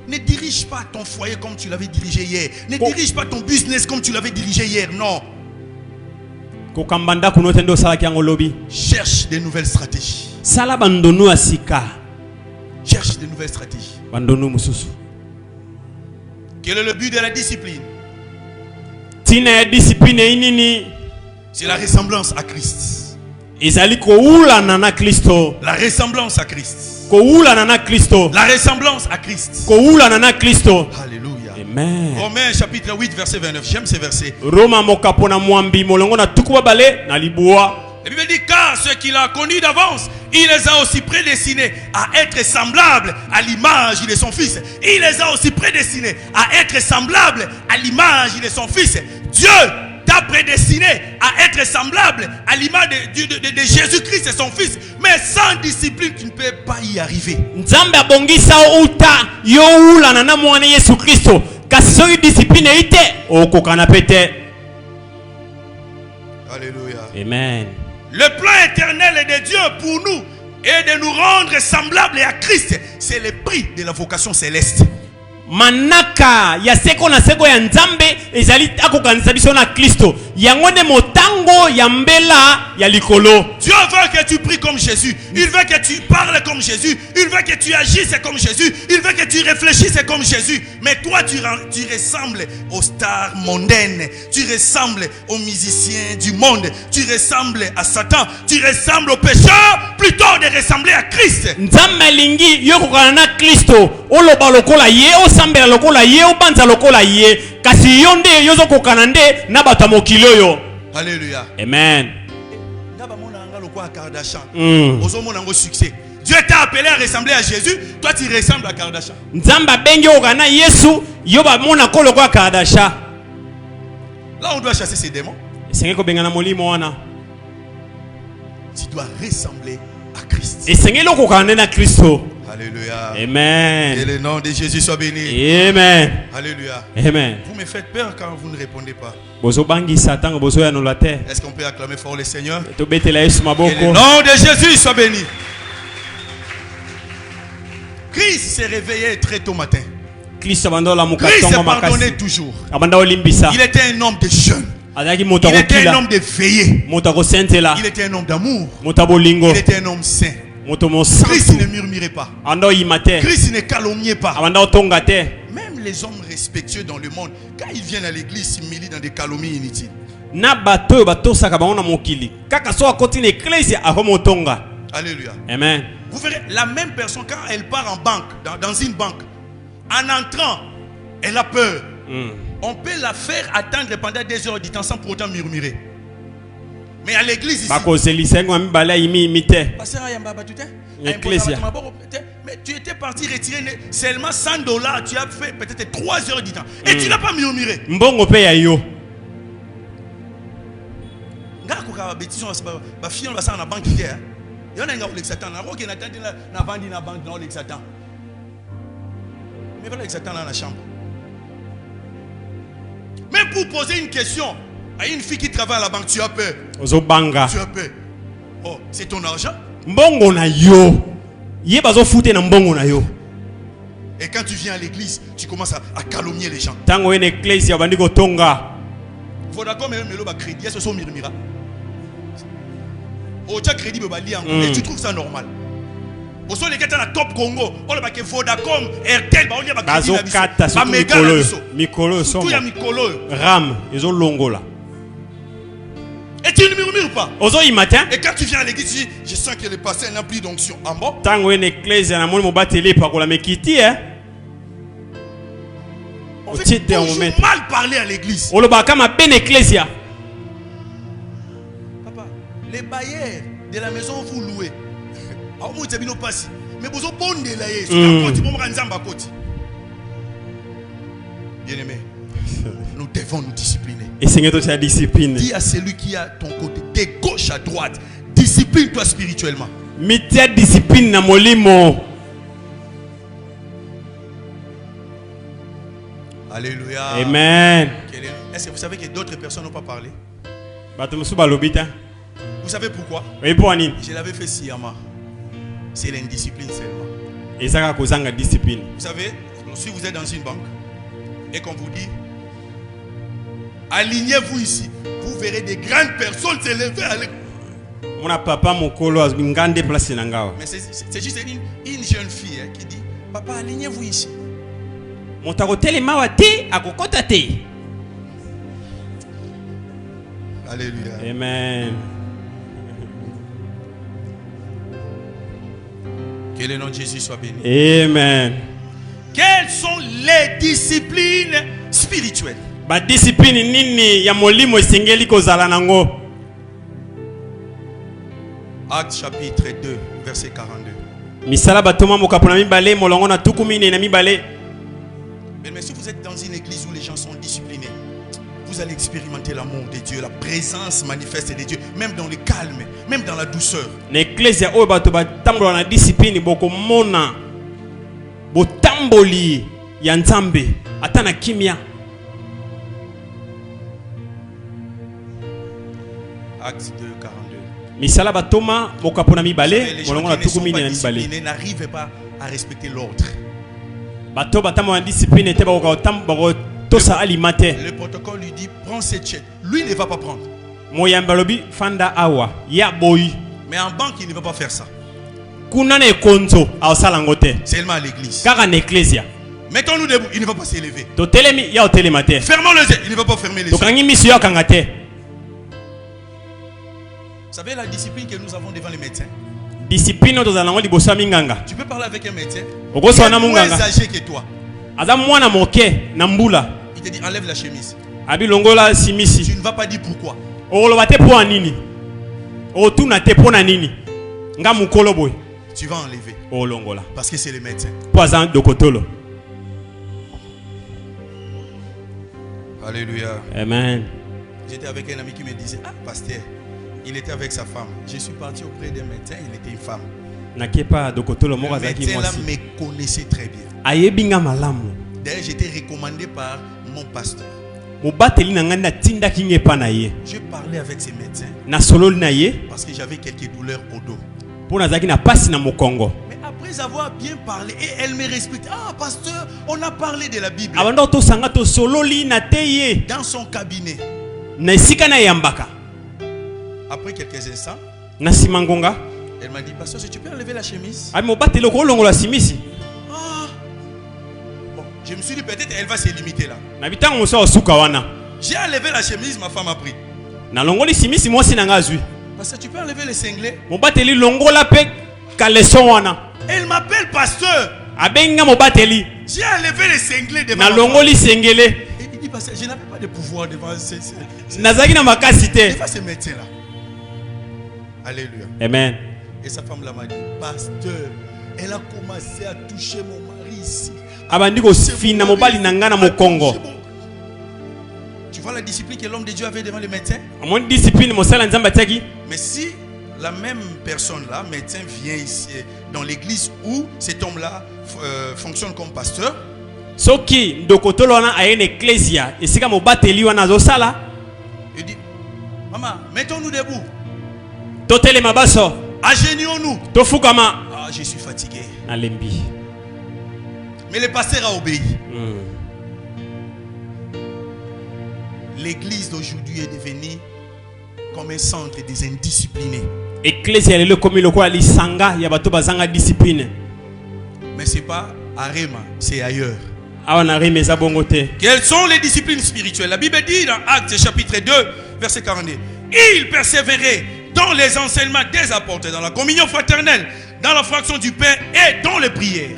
Speaker 1: Ne dirige pas ton foyer comme tu l'avais dirigé hier. Ne
Speaker 2: Oh.
Speaker 1: dirige pas ton business comme tu l'avais dirigé hier. Non.
Speaker 2: Ko kambanda kuno te ndo sala kyango lobi.
Speaker 1: Cherche de nouvelles stratégies.
Speaker 2: Sala bandonu ya sika.
Speaker 1: Cherche de nouvelles stratégies.
Speaker 2: Bandonu mususu.
Speaker 1: Quel est le but de la discipline?
Speaker 2: Tina ya discipline inini.
Speaker 1: C'est la ressemblance à Christ.
Speaker 2: Ezali ko ula na Kristo.
Speaker 1: La ressemblance à Christ.
Speaker 2: Ko ula na Kristo.
Speaker 1: La ressemblance à Christ.
Speaker 2: Ko ula na Kristo.
Speaker 1: Alléluia.
Speaker 2: Amen.
Speaker 1: Romains chapitre 8 verset 29. J'aime ces versets.
Speaker 2: Roma mokapona mwambi molongo na tukuba bale na libua.
Speaker 1: La Bible dit car ceux qu'il a connus d'avance, il les a aussi prédestinés à être semblables à l'image de son Fils. Il les a aussi prédestinés à être semblables à l'image de son Fils. Dieu t'a prédestiné à être semblable à l'image de Jésus-Christ et son Fils. Mais sans discipline, tu ne peux pas y arriver.
Speaker 2: Nzambe abongisa uta yo ula na mwana Yesu Kristo. Kasi soki discipline ite okokana pete.
Speaker 1: Alléluia.
Speaker 2: Amen.
Speaker 1: Le plan éternel de Dieu pour nous est de nous rendre semblables à Christ. C'est le prix de la vocation céleste.
Speaker 2: Manaka ya seko na seko ya Nzambe ezali akokanisa biso na Kristo. Yango nde motango ya mbela ya likolo.
Speaker 1: Dieu veut que tu pries comme Jésus. Il veut que tu parles comme Jésus. Il veut que tu agisses comme Jésus. Il veut que tu réfléchisses comme Jésus. Mais toi, tu ressembles aux stars mondaines. Tu ressembles aux musiciens du monde. Tu ressembles à Satan. Tu ressembles aux pécheurs plutôt de ressembler à Christ.
Speaker 2: Nzambe alingi yo kokana na Kristo. Oloba lokola ye, osambela lokola ye, obanza lokola ye. Kasi yo nde yozo kokana nde na bato mokili oyo.
Speaker 1: Alléluia.
Speaker 2: Amen.
Speaker 1: Succès. Dieu t'a appelé à ressembler à Jésus. Toi, tu ressembles à Kardashian.
Speaker 2: Nzamba bengi okana Yesu yo ba mona kolo kwa Kardashian.
Speaker 1: Là, on doit chasser ces démons.
Speaker 2: Esenge ko benga na molimo wana.
Speaker 1: Tu dois ressembler à Christ.
Speaker 2: Esenge loko kana na Kristo.
Speaker 1: Alléluia.
Speaker 2: Amen.
Speaker 1: Que le nom de Jésus soit béni.
Speaker 2: Amen.
Speaker 1: Alléluia.
Speaker 2: Amen.
Speaker 1: Vous me faites peur quand vous ne répondez pas.
Speaker 2: Bozo bangi satan bozo ya nolate.
Speaker 1: Est-ce qu'on peut acclamer fort le Seigneur?
Speaker 2: To betela Yesu
Speaker 1: Que le
Speaker 2: maboko.
Speaker 1: nom de Jésus soit béni. Christ s'est réveillé très tôt matin.
Speaker 2: Kristo bandola
Speaker 1: Christ
Speaker 2: mukatongo
Speaker 1: s'est pardonné
Speaker 2: makasi.
Speaker 1: toujours.
Speaker 2: Abanda olimbisa.
Speaker 1: Il était un homme de jeûne.
Speaker 2: Adaki moto
Speaker 1: Il était un
Speaker 2: akokila.
Speaker 1: homme de veillée.
Speaker 2: Moto akosentela.
Speaker 1: Il était un homme d'amour.
Speaker 2: Moto bolingo.
Speaker 1: Il était un homme saint.
Speaker 2: Moto
Speaker 1: Christ
Speaker 2: mosantu.
Speaker 1: ne murmurait pas.
Speaker 2: Ando yimate.
Speaker 1: Christ ne calomniait pas.
Speaker 2: Abanda otonga te.
Speaker 1: Même les hommes respectueux dans le monde, quand ils viennent à l'église, ils milient dans des calomnies inutiles.
Speaker 2: Na bato batosaka bango na mokili. Kaka so akoti na ecclesia akomotonga.
Speaker 1: Alléluia.
Speaker 2: Amen.
Speaker 1: Vous verrez, la même personne, quand elle part en banque, dans une banque, en entrant, elle a peur. On peut la faire attendre pendant des heures du temps sans pour autant murmurer. Mais à l'église ici. Pasteur Ayamba Batute. Mais tu étais parti retirer seulement $100. Tu as fait peut-être 3 heures du temps. Et tu n'as pas murmuré.
Speaker 2: Mbongo pe ya yo.
Speaker 1: Ngako ka bêtise ba fille on va ça na banque hier. Yo na ngako l'exatan na roki na tante na vandi na banque dans l'exatan. Mais voilà l'exatan dans la chambre. Mais pour poser une question à une fille qui travaille à la banque, tu as peur.
Speaker 2: Ozobanga.
Speaker 1: Tu as peur. Oh, c'est ton argent.
Speaker 2: Mbongo na yo. Ye bazo fute na mbongo na yo.
Speaker 1: Et quand tu viens à l'église, tu commences à calomnier les gens.
Speaker 2: Tango en église ya bandiko tonga.
Speaker 1: Vodacom et Melo ba crédit, ce sont murmura. Oh, tu as crédit ba li encore et tu trouves ça normal. Au sont les gars dans Top Congo, on le ba que Vodacom, Airtel ba on li ba crédit
Speaker 2: na biso. Ba
Speaker 1: Mikolo.
Speaker 2: Mikolo so.
Speaker 1: Tout ya Mikolo.
Speaker 2: Ram, ils ont longola.
Speaker 1: Et tu ne murmures pas.
Speaker 2: Ozo imatin.
Speaker 1: Et quand tu viens à l'église, tu dis, je sens que le pasteur n'a plus d'onction. En bas.
Speaker 2: Tango en église na moni mo bateli pa ko la mekiti hein.
Speaker 1: On fait toujours mal parler à l'église.
Speaker 2: Papa,
Speaker 1: les bailleurs de la maison vous louez. Mais vous avez bien aimé, nous devons nous discipliner. Dis à celui qui est à ton côté, de gauche à droite, discipline-toi spirituellement.
Speaker 2: Discipline na molimo.
Speaker 1: Alléluia.
Speaker 2: Amen.
Speaker 1: Est-ce que vous savez que d'autres personnes n'ont pas parlé? Vous savez pourquoi? Je l'avais fait sciemment. C'est l'indiscipline seulement. Vous savez, si vous êtes dans une banque et qu'on vous dit alignez-vous ici, vous verrez des grandes personnes se lever à l'église. Mais c'est juste une jeune fille qui dit papa, alignez-vous ici. Alléluia.
Speaker 2: Amen.
Speaker 1: Que le nom de Jésus soit béni.
Speaker 2: Amen.
Speaker 1: Quelles sont les disciplines spirituelles?
Speaker 2: Discipline nini ya molimo esengeli kozala nango.
Speaker 1: Actes chapitre 2 verset 42.
Speaker 2: Misala batoma mokapona mibale molongo na tukumine na mibale.
Speaker 1: Mais si vous êtes dans une église où les gens sont disciplinés, vous allez expérimenter l'amour de Dieu, la présence manifeste de Dieu, même dans le calme, même dans la douceur. L'église
Speaker 2: oyo bato batambola na discipline boko mona botamboli ya Nzambe ata na kimia.
Speaker 1: Actes 2 42.
Speaker 2: Misala batoma mokapona mibale molongo na tukumine na mibale.
Speaker 1: Ils n'arrivent pas à respecter l'ordre.
Speaker 2: Le
Speaker 1: protocole lui dit prends cette chèque. Lui ne va pas prendre. Mais en banque il ne va pas faire ça. Seulement à l'église. Mettons-nous debout, il ne va pas s'élever. Fermons les yeux, il ne va pas fermer les yeux. Vous savez la discipline que nous avons devant les médecins?
Speaker 2: Discipline
Speaker 1: tu peux parler avec un médecin qui est moins âgé que toi. Il te dit enlève la chemise. Tu ne vas pas dire pourquoi. Tu vas enlever parce que c'est le médecin. Alléluia.
Speaker 2: Amen.
Speaker 1: J'étais avec un ami qui me disait ah pasteur, il était avec sa femme. Je suis parti auprès d'un médecin, il était une femme. Le médecin là me connaissait très bien. D'ailleurs, j'étais recommandé par mon pasteur. Je parlais avec ces médecins parce que j'avais quelques douleurs au dos. Mais après avoir bien parlé, et elle me respecte. Ah, pasteur, on a parlé de la Bible. Dans son cabinet. Après quelques instants, elle m'a dit, pasteur, si tu peux enlever la chemise. Ah. Bon, je me suis dit, peut-être elle va se limiter là. J'ai enlevé la chemise, ma femme a pris. Pasteur, tu peux enlever les cinglés. Elle m'appelle pasteur. J'ai enlevé les cinglés devant ma femme. Il dit, pasteur, je n'avais pas de pouvoir devant ces médecins là. Alléluia.
Speaker 2: Amen.
Speaker 1: Et sa femme là m'a dit, pasteur, elle a commencé à toucher mon mari ici.
Speaker 2: Abandiko fina mobali nangana mo Congo.
Speaker 1: Tu vois la discipline que l'homme de Dieu avait devant le médecin?
Speaker 2: Mon discipline mosala nzamba tiaki.
Speaker 1: Mais si la même personne là, médecin, vient ici dans l'église où cet homme là fonctionne comme pasteur,
Speaker 2: soki ndokotolo wana ayene ecclesia esika mobateli wana azosala,
Speaker 1: il dit, maman, mettons-nous debout.
Speaker 2: Totele mabaso.
Speaker 1: Agenouillons-nous.
Speaker 2: Tofukama.
Speaker 1: Ah, je suis fatigué.
Speaker 2: Alembi.
Speaker 1: Mais le pasteur a obéi. L'église d'aujourd'hui est devenue comme un centre des indisciplinés.
Speaker 2: Ecclesia lelo komi lokola lisanga ya bato bazanga discipline.
Speaker 1: Mais c'est pas à Réma, c'est ailleurs.
Speaker 2: Quelles
Speaker 1: sont les disciplines spirituelles? La Bible dit dans Actes chapitre 2, verset 42. Ils persévéraient dans les enseignements des apôtres, dans la communion fraternelle, dans la fraction du pain et dans les prières.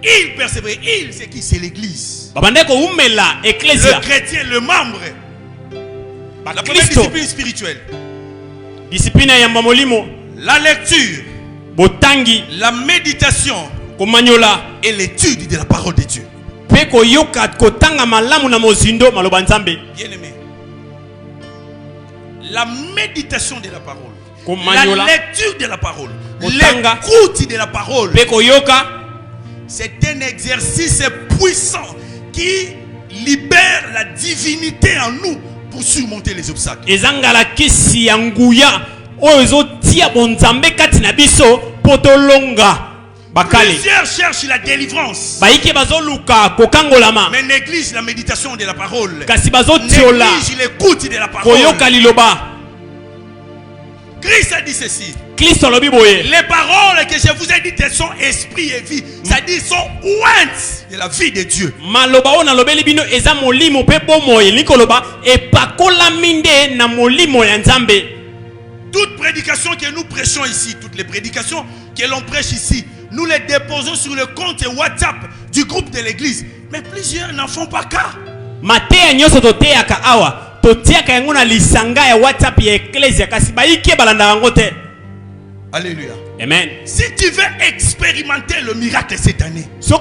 Speaker 1: Il persévère. Il, c'est qui? C'est l'église. Le chrétien, le membre. La première discipline spirituelle. La lecture. La méditation. Et l'étude de la parole de Dieu. Bien aimé. La méditation de la parole. La lecture de la parole. L'écoute de la parole. C'est un exercice puissant qui libère la divinité en nous pour surmonter les obstacles. Plusieurs cherchent la délivrance, mais négligent la méditation de la parole, négligent l'écoute de la parole. Christ a dit ceci. Les paroles que je vous ai dites, elles sont esprit et vie. Ça dit, sont ointes de la vie de Dieu. Toute prédication que nous prêchons ici, toutes les prédications que l'on prêche ici, nous les déposons sur le compte WhatsApp du groupe de l'église. Mais plusieurs n'en font pas cas. Alléluia.
Speaker 2: Amen.
Speaker 1: Si tu veux expérimenter le miracle cette année, prends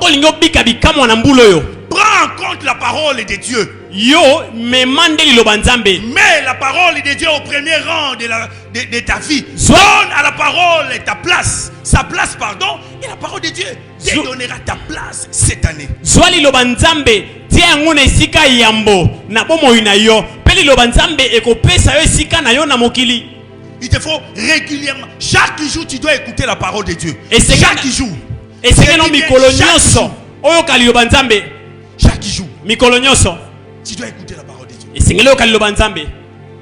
Speaker 1: en compte la parole de Dieu. Mets la parole de Dieu au premier rang de ta vie. Donne à la parole sa place, et la parole de Dieu te donnera ta place cette année. Il te faut régulièrement, chaque jour tu dois écouter la parole de Dieu. Chaque jour. Chaque jour. Tu dois écouter la parole de Dieu.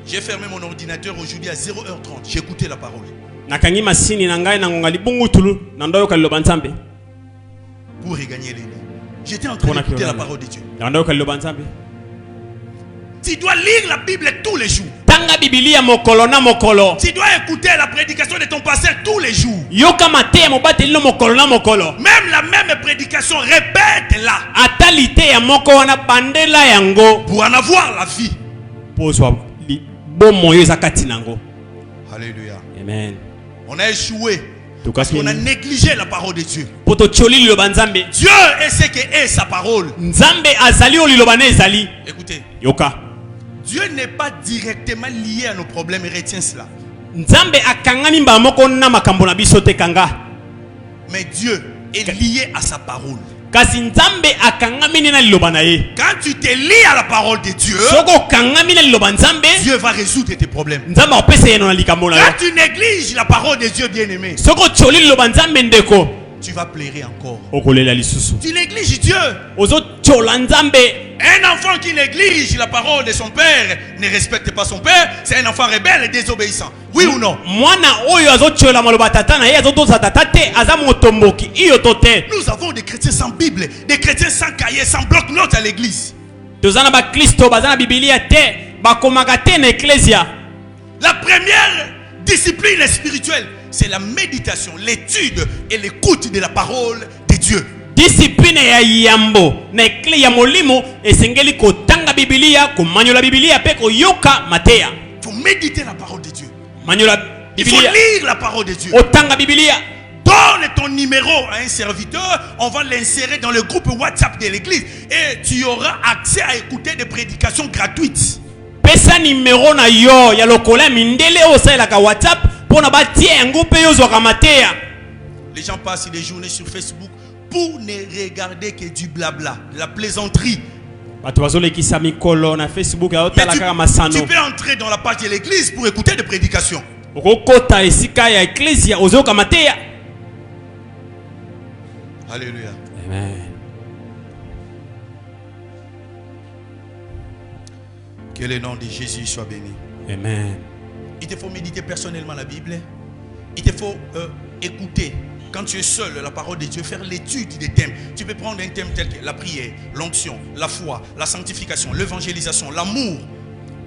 Speaker 1: J'ai fermé mon ordinateur aujourd'hui à 0h30. J'ai écouté la parole. Pour regagner les lignes. J'étais en train d'écouter la parole de Dieu. Tu dois lire la Bible tous les jours. Tu dois écouter la prédication de ton pasteur tous les jours. Même la même prédication, répète-la. Pour en avoir la vie. Alléluia.
Speaker 2: Amen.
Speaker 1: On a échoué parce qu'on a négligé la parole de Dieu. Dieu est ce que est sa parole. Écoutez. Dieu n'est pas directement lié à nos problèmes, retiens cela. Mais Dieu est lié à sa parole. Quand tu te lies à la parole de Dieu, Dieu va résoudre tes problèmes. Quand tu négliges la parole de Dieu, bien-aimé, tu vas pleurer encore. Tu négliges Dieu. Un enfant qui néglige la parole de son père ne respecte pas son père. C'est un enfant rebelle et désobéissant. Oui ou non? Nous avons des chrétiens sans Bible, des chrétiens sans cahier, sans bloc-notes à l'église. La première discipline spirituelle, c'est la méditation, l'étude et l'écoute de la parole de Dieu.
Speaker 2: discipline ya yambo na ekle ya molimo esengeli kotanga Biblia, komanyola Biblia pe koyoka mateya.
Speaker 1: Il faut méditer la parole de Dieu.
Speaker 2: Manyola
Speaker 1: Il faut
Speaker 2: Biblia.
Speaker 1: lire la parole de Dieu.
Speaker 2: Otanga Biblia.
Speaker 1: Donne ton numéro à un serviteur, on va l'insérer dans le groupe WhatsApp de l'église et tu auras accès à écouter des prédications gratuites.
Speaker 2: Pesa numéro na yo ya lokola mindele osalaka WhatsApp pona batie yango pe yo zwa mateya.
Speaker 1: Les gens passent des journées sur Facebook pour ne regarder que du blabla, de la plaisanterie.
Speaker 2: Bato bazolekisa mikolo na Facebook ya
Speaker 1: Mais
Speaker 2: otalaka masano.
Speaker 1: tu peux entrer dans la page de l'église pour écouter des prédications.
Speaker 2: Okokota esika ya ecclesia ozoka mateya.
Speaker 1: Alléluia.
Speaker 2: Amen.
Speaker 1: Que le nom de Jésus soit béni.
Speaker 2: Amen.
Speaker 1: Il te faut méditer personnellement la Bible. Il te faut écouter, quand tu es seul, la parole de Dieu, faire l'étude des thèmes. Tu peux prendre un thème tel que la prière, l'onction, la foi, la sanctification, l'évangélisation, l'amour.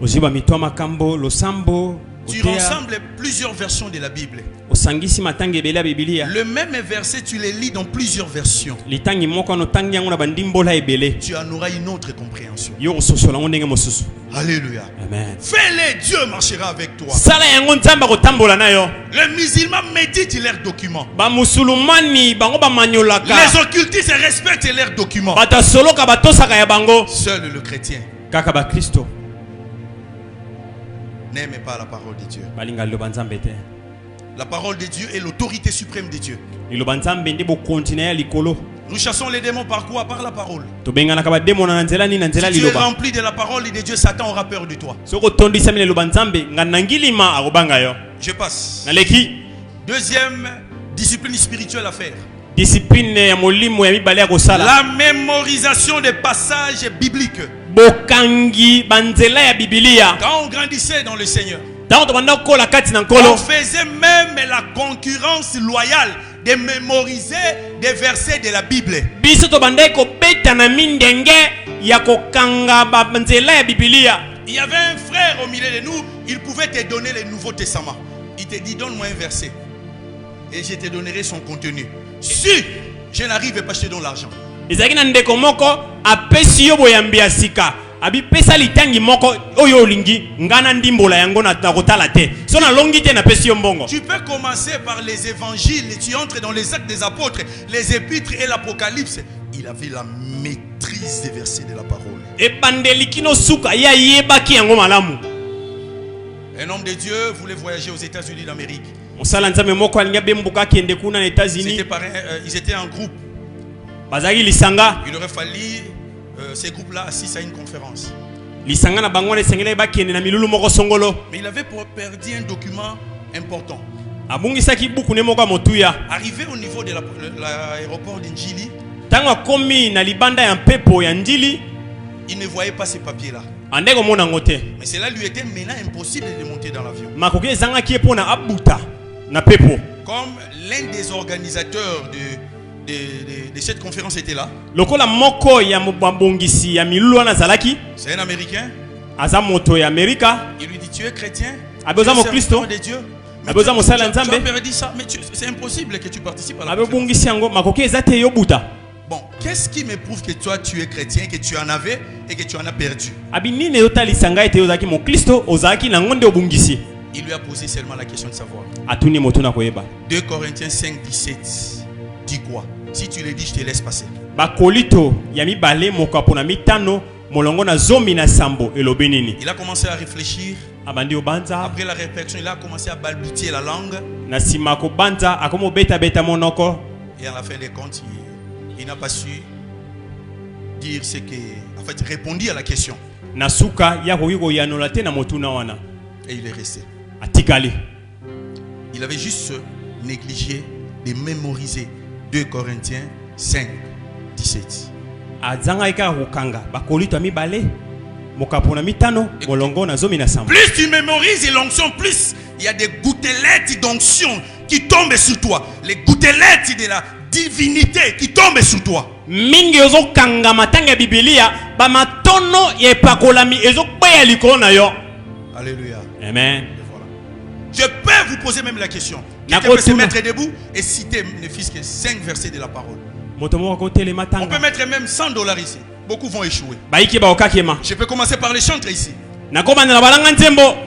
Speaker 2: Oziba mitwa makambo losambo.
Speaker 1: Tu rassembles plusieurs versions de la Bible.
Speaker 2: Osangisi matangi ebele ya Biblia.
Speaker 1: Le même verset, tu les lis dans plusieurs versions.
Speaker 2: Litangi moko no tangi yango na bandimbola ebele.
Speaker 1: Tu en auras une autre compréhension.
Speaker 2: Yo ososola ngo ndenge mosusu.
Speaker 1: Alléluia.
Speaker 2: Amen.
Speaker 1: Fais-le, Dieu marchera avec toi.
Speaker 2: Sala yango nzamba kotambola nayo.
Speaker 1: Les musulmans méditent leurs documents.
Speaker 2: Ba musulmani bango ba manyolaka.
Speaker 1: Les occultistes respectent leurs documents.
Speaker 2: Bata soloka batosaka ya bango.
Speaker 1: Seul le chrétien
Speaker 2: Kaka ba Kristo
Speaker 1: n'aime pas la parole de Dieu.
Speaker 2: balinga liloba nzambe te.
Speaker 1: La parole de Dieu est l'autorité suprême de Dieu.
Speaker 2: Liloba nzambe nde bokontina ya likolo.
Speaker 1: Nous chassons les démons par quoi? Par la parole.
Speaker 2: Tobenganaka bademona na nzela ni na nzela
Speaker 1: Si tu es
Speaker 2: liloba.
Speaker 1: rempli de la parole de Dieu, Satan aura peur de toi.
Speaker 2: Soko tondisa mile liloba nzambe nganangilima akobanga yo.
Speaker 1: Je passe.
Speaker 2: Naleki
Speaker 1: Deuxième discipline spirituelle à faire.
Speaker 2: discipline ya molimo ya mibale ya kosala.
Speaker 1: La mémorisation des passages bibliques.
Speaker 2: Bokangi banzela ya Biblia.
Speaker 1: Quand on grandissait dans le Seigneur,
Speaker 2: Tango tobanda kola kati na
Speaker 1: on
Speaker 2: nkolo.
Speaker 1: faisait même la concurrence loyale de mémoriser des versets de la Bible.
Speaker 2: Biso tobanda kobeta na mindenge ya kokanga banzela ya Biblia.
Speaker 1: Il y avait un frère au milieu de nous, il pouvait te donner le Nouveau Testament. Il te dit, donne-moi un verset et je te donnerai son contenu. Si je n'arrive pas, je te donne l'argent.
Speaker 2: Ezaki na ndeko moko apesi yo boyambi ya sika. Abi pesa litangi moko oyo olingi ngana ndimbola yango na kotala te. So na longi te na pesi yo mbongo.
Speaker 1: Tu peux commencer par les évangiles, tu entres dans les actes des apôtres, les épîtres et l'Apocalypse. Il avait la maîtrise des versets de la parole.
Speaker 2: E bandeli kino suka ya yebaki yango malamu.
Speaker 1: Un homme de Dieu voulait voyager aux États-Unis d'Amérique.
Speaker 2: Mosala nzambe moko alinga bembuka kende kuna na États-Unis.
Speaker 1: Ils étaient en groupe.
Speaker 2: Bazaki lisanga.
Speaker 1: Il aurait fallu ces groupes-là assistent à une conférence.
Speaker 2: Lisanga na bango na sengela bakende na milulu moko songolo.
Speaker 1: Mais il avait perdu un document important.
Speaker 2: Abungisaki buku ne moko motuya.
Speaker 1: Arrivé au niveau de l'aéroport d'Injili,
Speaker 2: Tango komi na libanda ya mpepo ya Njili,
Speaker 1: il ne voyait pas ces papiers-là.
Speaker 2: andeko mona ngote.
Speaker 1: Mais cela lui était maintenant impossible de monter dans l'avion.
Speaker 2: Makoke zanga kie pona abuta na pepo.
Speaker 1: Comme l'un des organisateurs de cette conférence était là.
Speaker 2: Lokola moko ya mobambongisi ya milulu na zalaki.
Speaker 1: C'est un Américain.
Speaker 2: Aza moto ya Amerika.
Speaker 1: Il lui dit, tu es chrétien?
Speaker 2: Abeoza mo Kristo.
Speaker 1: De Dieu. Mais
Speaker 2: Abeoza mo sala
Speaker 1: tu as
Speaker 2: nzambe.
Speaker 1: perdu ça. Mais c'est impossible que tu participes à la conférence.
Speaker 2: Abebongisi yango makoke ezate yo buta.
Speaker 1: Bon, qu'est-ce qui me prouve que toi tu es chrétien, que tu en avais et que tu en as perdu?
Speaker 2: Abi nini yotalisanga ete ozaki mo Kristo ozaki na ngonde obungisi.
Speaker 1: Il lui a posé seulement la question de savoir.
Speaker 2: Atuni moto na koyeba.
Speaker 1: 2 Corinthiens 5, 17 dit quoi? Si tu le dis, je te laisse passer.
Speaker 2: Bakolito ya mibale moko na mitano molongo na zomi na sambo elobi nini.
Speaker 1: Il a commencé à réfléchir.
Speaker 2: Abandi obanza.
Speaker 1: Après la réflexion, il a commencé à balbutier la langue.
Speaker 2: Na sima ko banza akomo beta monoko.
Speaker 1: Et à la fin des comptes, il n'a pas su dire ce que, en fait, répondit à la question.
Speaker 2: Nasuka ya koyiko yanola te na motuna wana.
Speaker 1: Et il est resté.
Speaker 2: Atikali.
Speaker 1: Il avait juste négligé de mémoriser 2 Corinthiens 5, 17.
Speaker 2: Azanga ika hukanga bakolito mibale mokapona mitano molongo na zomi na sambo.
Speaker 1: Plus tu mémorises l'onction, plus il y a des gouttelettes d'onction qui tombent sur toi. Les gouttelettes de la divinité qui tombent sur toi.
Speaker 2: Mingi ozo kanga matanga Biblia ba matono ye pakolami ezo kweya likolo na yo.
Speaker 1: Alléluia.
Speaker 2: Amen.
Speaker 1: Voilà. Je peux vous poser même la question. Quelqu'un peut se mettre debout et citer ne fût-ce que 5 versets de la parole. On peut mettre même $100 ici. Beaucoup vont échouer. Je peux commencer par les chantres ici.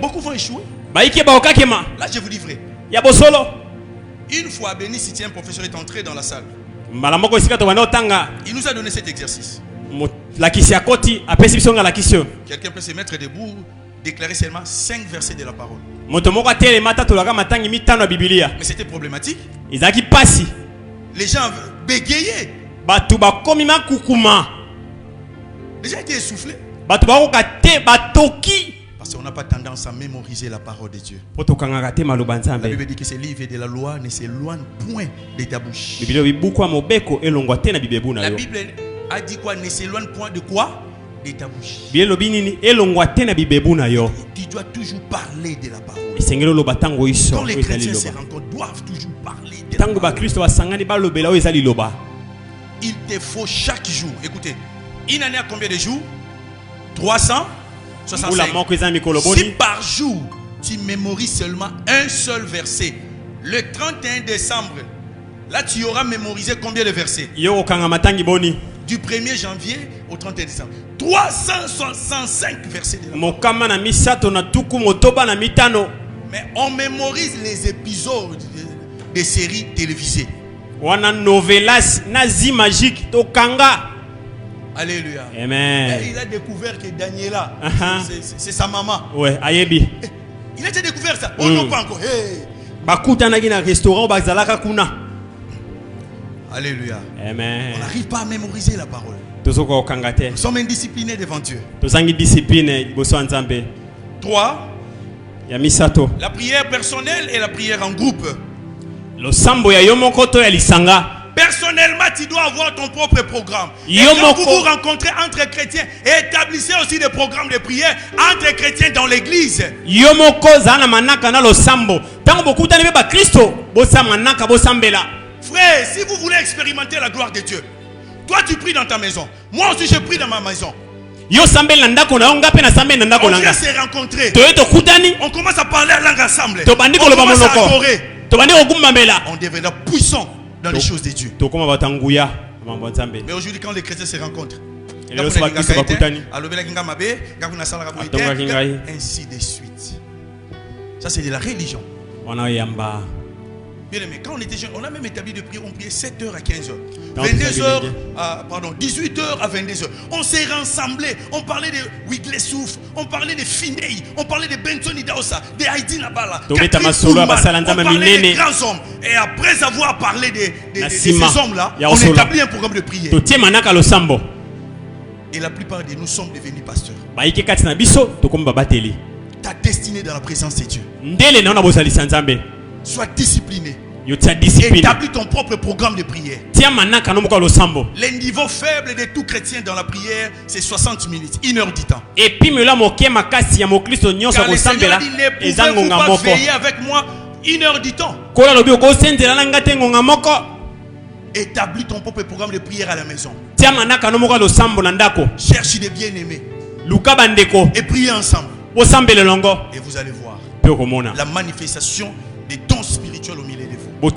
Speaker 1: Beaucoup vont échouer. Là, je vous dis vrai. Une fois, Béni City, un professeur est entré dans la salle. Il nous a donné cet exercice. Quelqu'un peut se mettre debout, déclarer seulement 5 versets de la parole. Mais c'était problématique. Les gens bégayaient. Les gens étaient essoufflés. Parce qu'on n'a pas tendance à mémoriser la parole de Dieu. La Bible dit que ces livres de la loi ne s'éloignent point de ta bouche. La Bible a dit quoi? Ne s'éloigne point de quoi? De ta bouche. Tu dois toujours parler de la parole. Quand les chrétiens se rencontrent, doivent toujours parler de la parole. Il te faut chaque jour. Écoutez, une année a combien de jours? 365. Si par jour tu mémorises seulement un seul verset, le 31 décembre, là tu auras mémorisé combien de versets? Du 1er janvier au 31 décembre. 365 versets de la parole. Mais on mémorise les épisodes des séries télévisées. Alléluia.
Speaker 2: Amen.
Speaker 1: Il a découvert que Daniela, c'est sa maman.
Speaker 2: Ouais,
Speaker 1: il a déjà découvert ça. On n'a pas encore. Alléluia.
Speaker 2: Amen.
Speaker 1: On n'arrive pas à mémoriser la parole. Nous sommes indisciplinés devant Dieu. 3. La prière personnelle et la prière en groupe. Personnellement, tu dois avoir ton propre programme. Et quand vous vous rencontrez entre chrétiens, établissez aussi des programmes de prière entre chrétiens dans l'église. Frère, si vous voulez expérimenter la gloire de Dieu, toi tu pries dans ta maison, moi aussi je prie dans ma maison. On vient se rencontrer. On commence à parler la langue ensemble. On commence à adorer. On deviendra puissant dans les choses de Dieu. Mais aujourd'hui, quand les chrétiens se rencontrent, ainsi de suite. Ça, c'est de la religion. Bien aimé, quand on était jeune, on a même établi de prier, on priait 7h à 15h. 18h à 22h. On s'est rassemblés, on parlait de Wigley Souf, on parlait de Finney, on parlait de Benson Idaosa, de Heidi Nabala, on parlait des grands hommes. Et après avoir parlé de ces hommes-là, on établit un programme de prière. Et la plupart de nous sommes devenus pasteurs. Ta destinée dans la présence de Dieu. Sois discipliné. Établis ton propre programme de prière. Les niveaux faibles de tout chrétien dans la prière, c'est 60 minutes, 1 heure du temps. Car le Seigneur dit, ne pouvez-vous pas veiller avec moi 1 heure du temps? Établis ton propre programme de prière à la maison. Cherche des bien-aimés et priez ensemble. Et vous allez voir la manifestation des dons spirituels au milieu de vous. La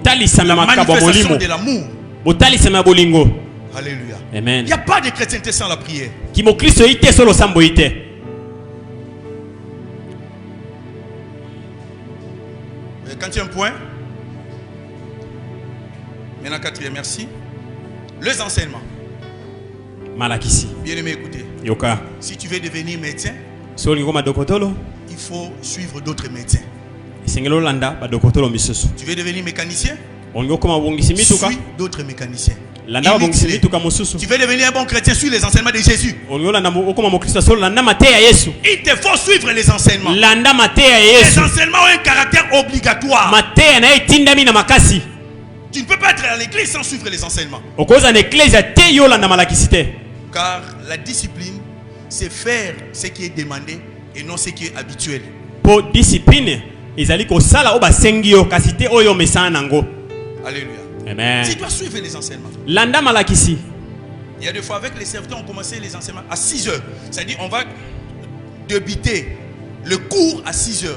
Speaker 1: manifestation de l'amour. Alléluia.
Speaker 2: Amen.
Speaker 1: Il n'y a pas de chrétienté sans la prière. Quatrième point. Maintenant, quatrième, merci. Les enseignements. Bien aimé, écoutez. Si tu veux devenir médecin, il faut suivre d'autres médecins. Tu veux devenir mécanicien? Suis d'autres mécaniciens. Tu veux devenir un bon chrétien? Suis les enseignements de Jésus. Il te faut suivre les enseignements. Les enseignements ont un caractère obligatoire. Tu ne peux pas être à l'église sans suivre les enseignements. Car la discipline, c'est faire ce qui est demandé et non ce qui est habituel. Alléluia.
Speaker 2: Amen.
Speaker 1: Tu dois suivre les enseignements. Il y a des fois avec les serviteurs, on commençait les enseignements à 6h. C'est-à-dire on va débuter le cours à 6h.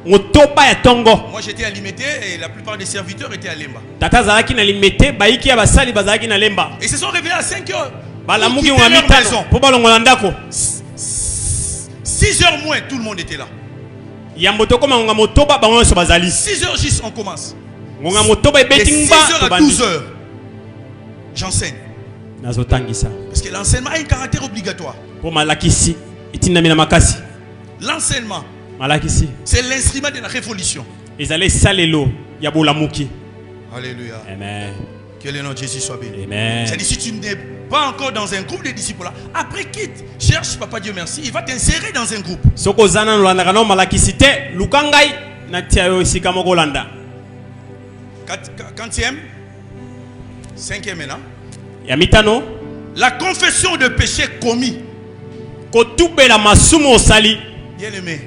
Speaker 2: motoba ya tongo.
Speaker 1: Moi j'étais à Limité et la plupart des serviteurs étaient à Lemba.
Speaker 2: Tata zalaki na Limité, baiki ya basali bazalaki na Lemba.
Speaker 1: Et se sont réveillés à 5 heures.
Speaker 2: Bala
Speaker 1: pour
Speaker 2: mugi
Speaker 1: quitter leur
Speaker 2: ngamitano
Speaker 1: maison.
Speaker 2: po balongola ndako.
Speaker 1: 6 heures moins, tout le monde était là.
Speaker 2: Yamboto koma nga motoba bango so bazali.
Speaker 1: 6 heures juste, on commence.
Speaker 2: Ngonga motoba
Speaker 1: De 6
Speaker 2: ebetingba
Speaker 1: heures à 12 heures, j'enseigne.
Speaker 2: nazotangisa.
Speaker 1: Parce que l'enseignement a un caractère obligatoire.
Speaker 2: Po malakisi itinami na makasi.
Speaker 1: L'enseignement,
Speaker 2: Malakisi
Speaker 1: c'est l'instrument de la révolution.
Speaker 2: ezale salelo ya bolamuki.
Speaker 1: Alléluia.
Speaker 2: Amen.
Speaker 1: Que le nom de Jésus soit béni.
Speaker 2: Amen.
Speaker 1: C'est-à-dire, si tu n'es pas encore dans un groupe de disciples, après quitte, cherche Papa Dieu merci, il va t'insérer dans un groupe.
Speaker 2: Soko zana nolanda kana malakisi te lukangai na tia yo sika moko landa.
Speaker 1: 4e, 5e maintenant.
Speaker 2: Ya mitano
Speaker 1: La confession de péché commis.
Speaker 2: kotubela masumu osali.
Speaker 1: Bien-aimé,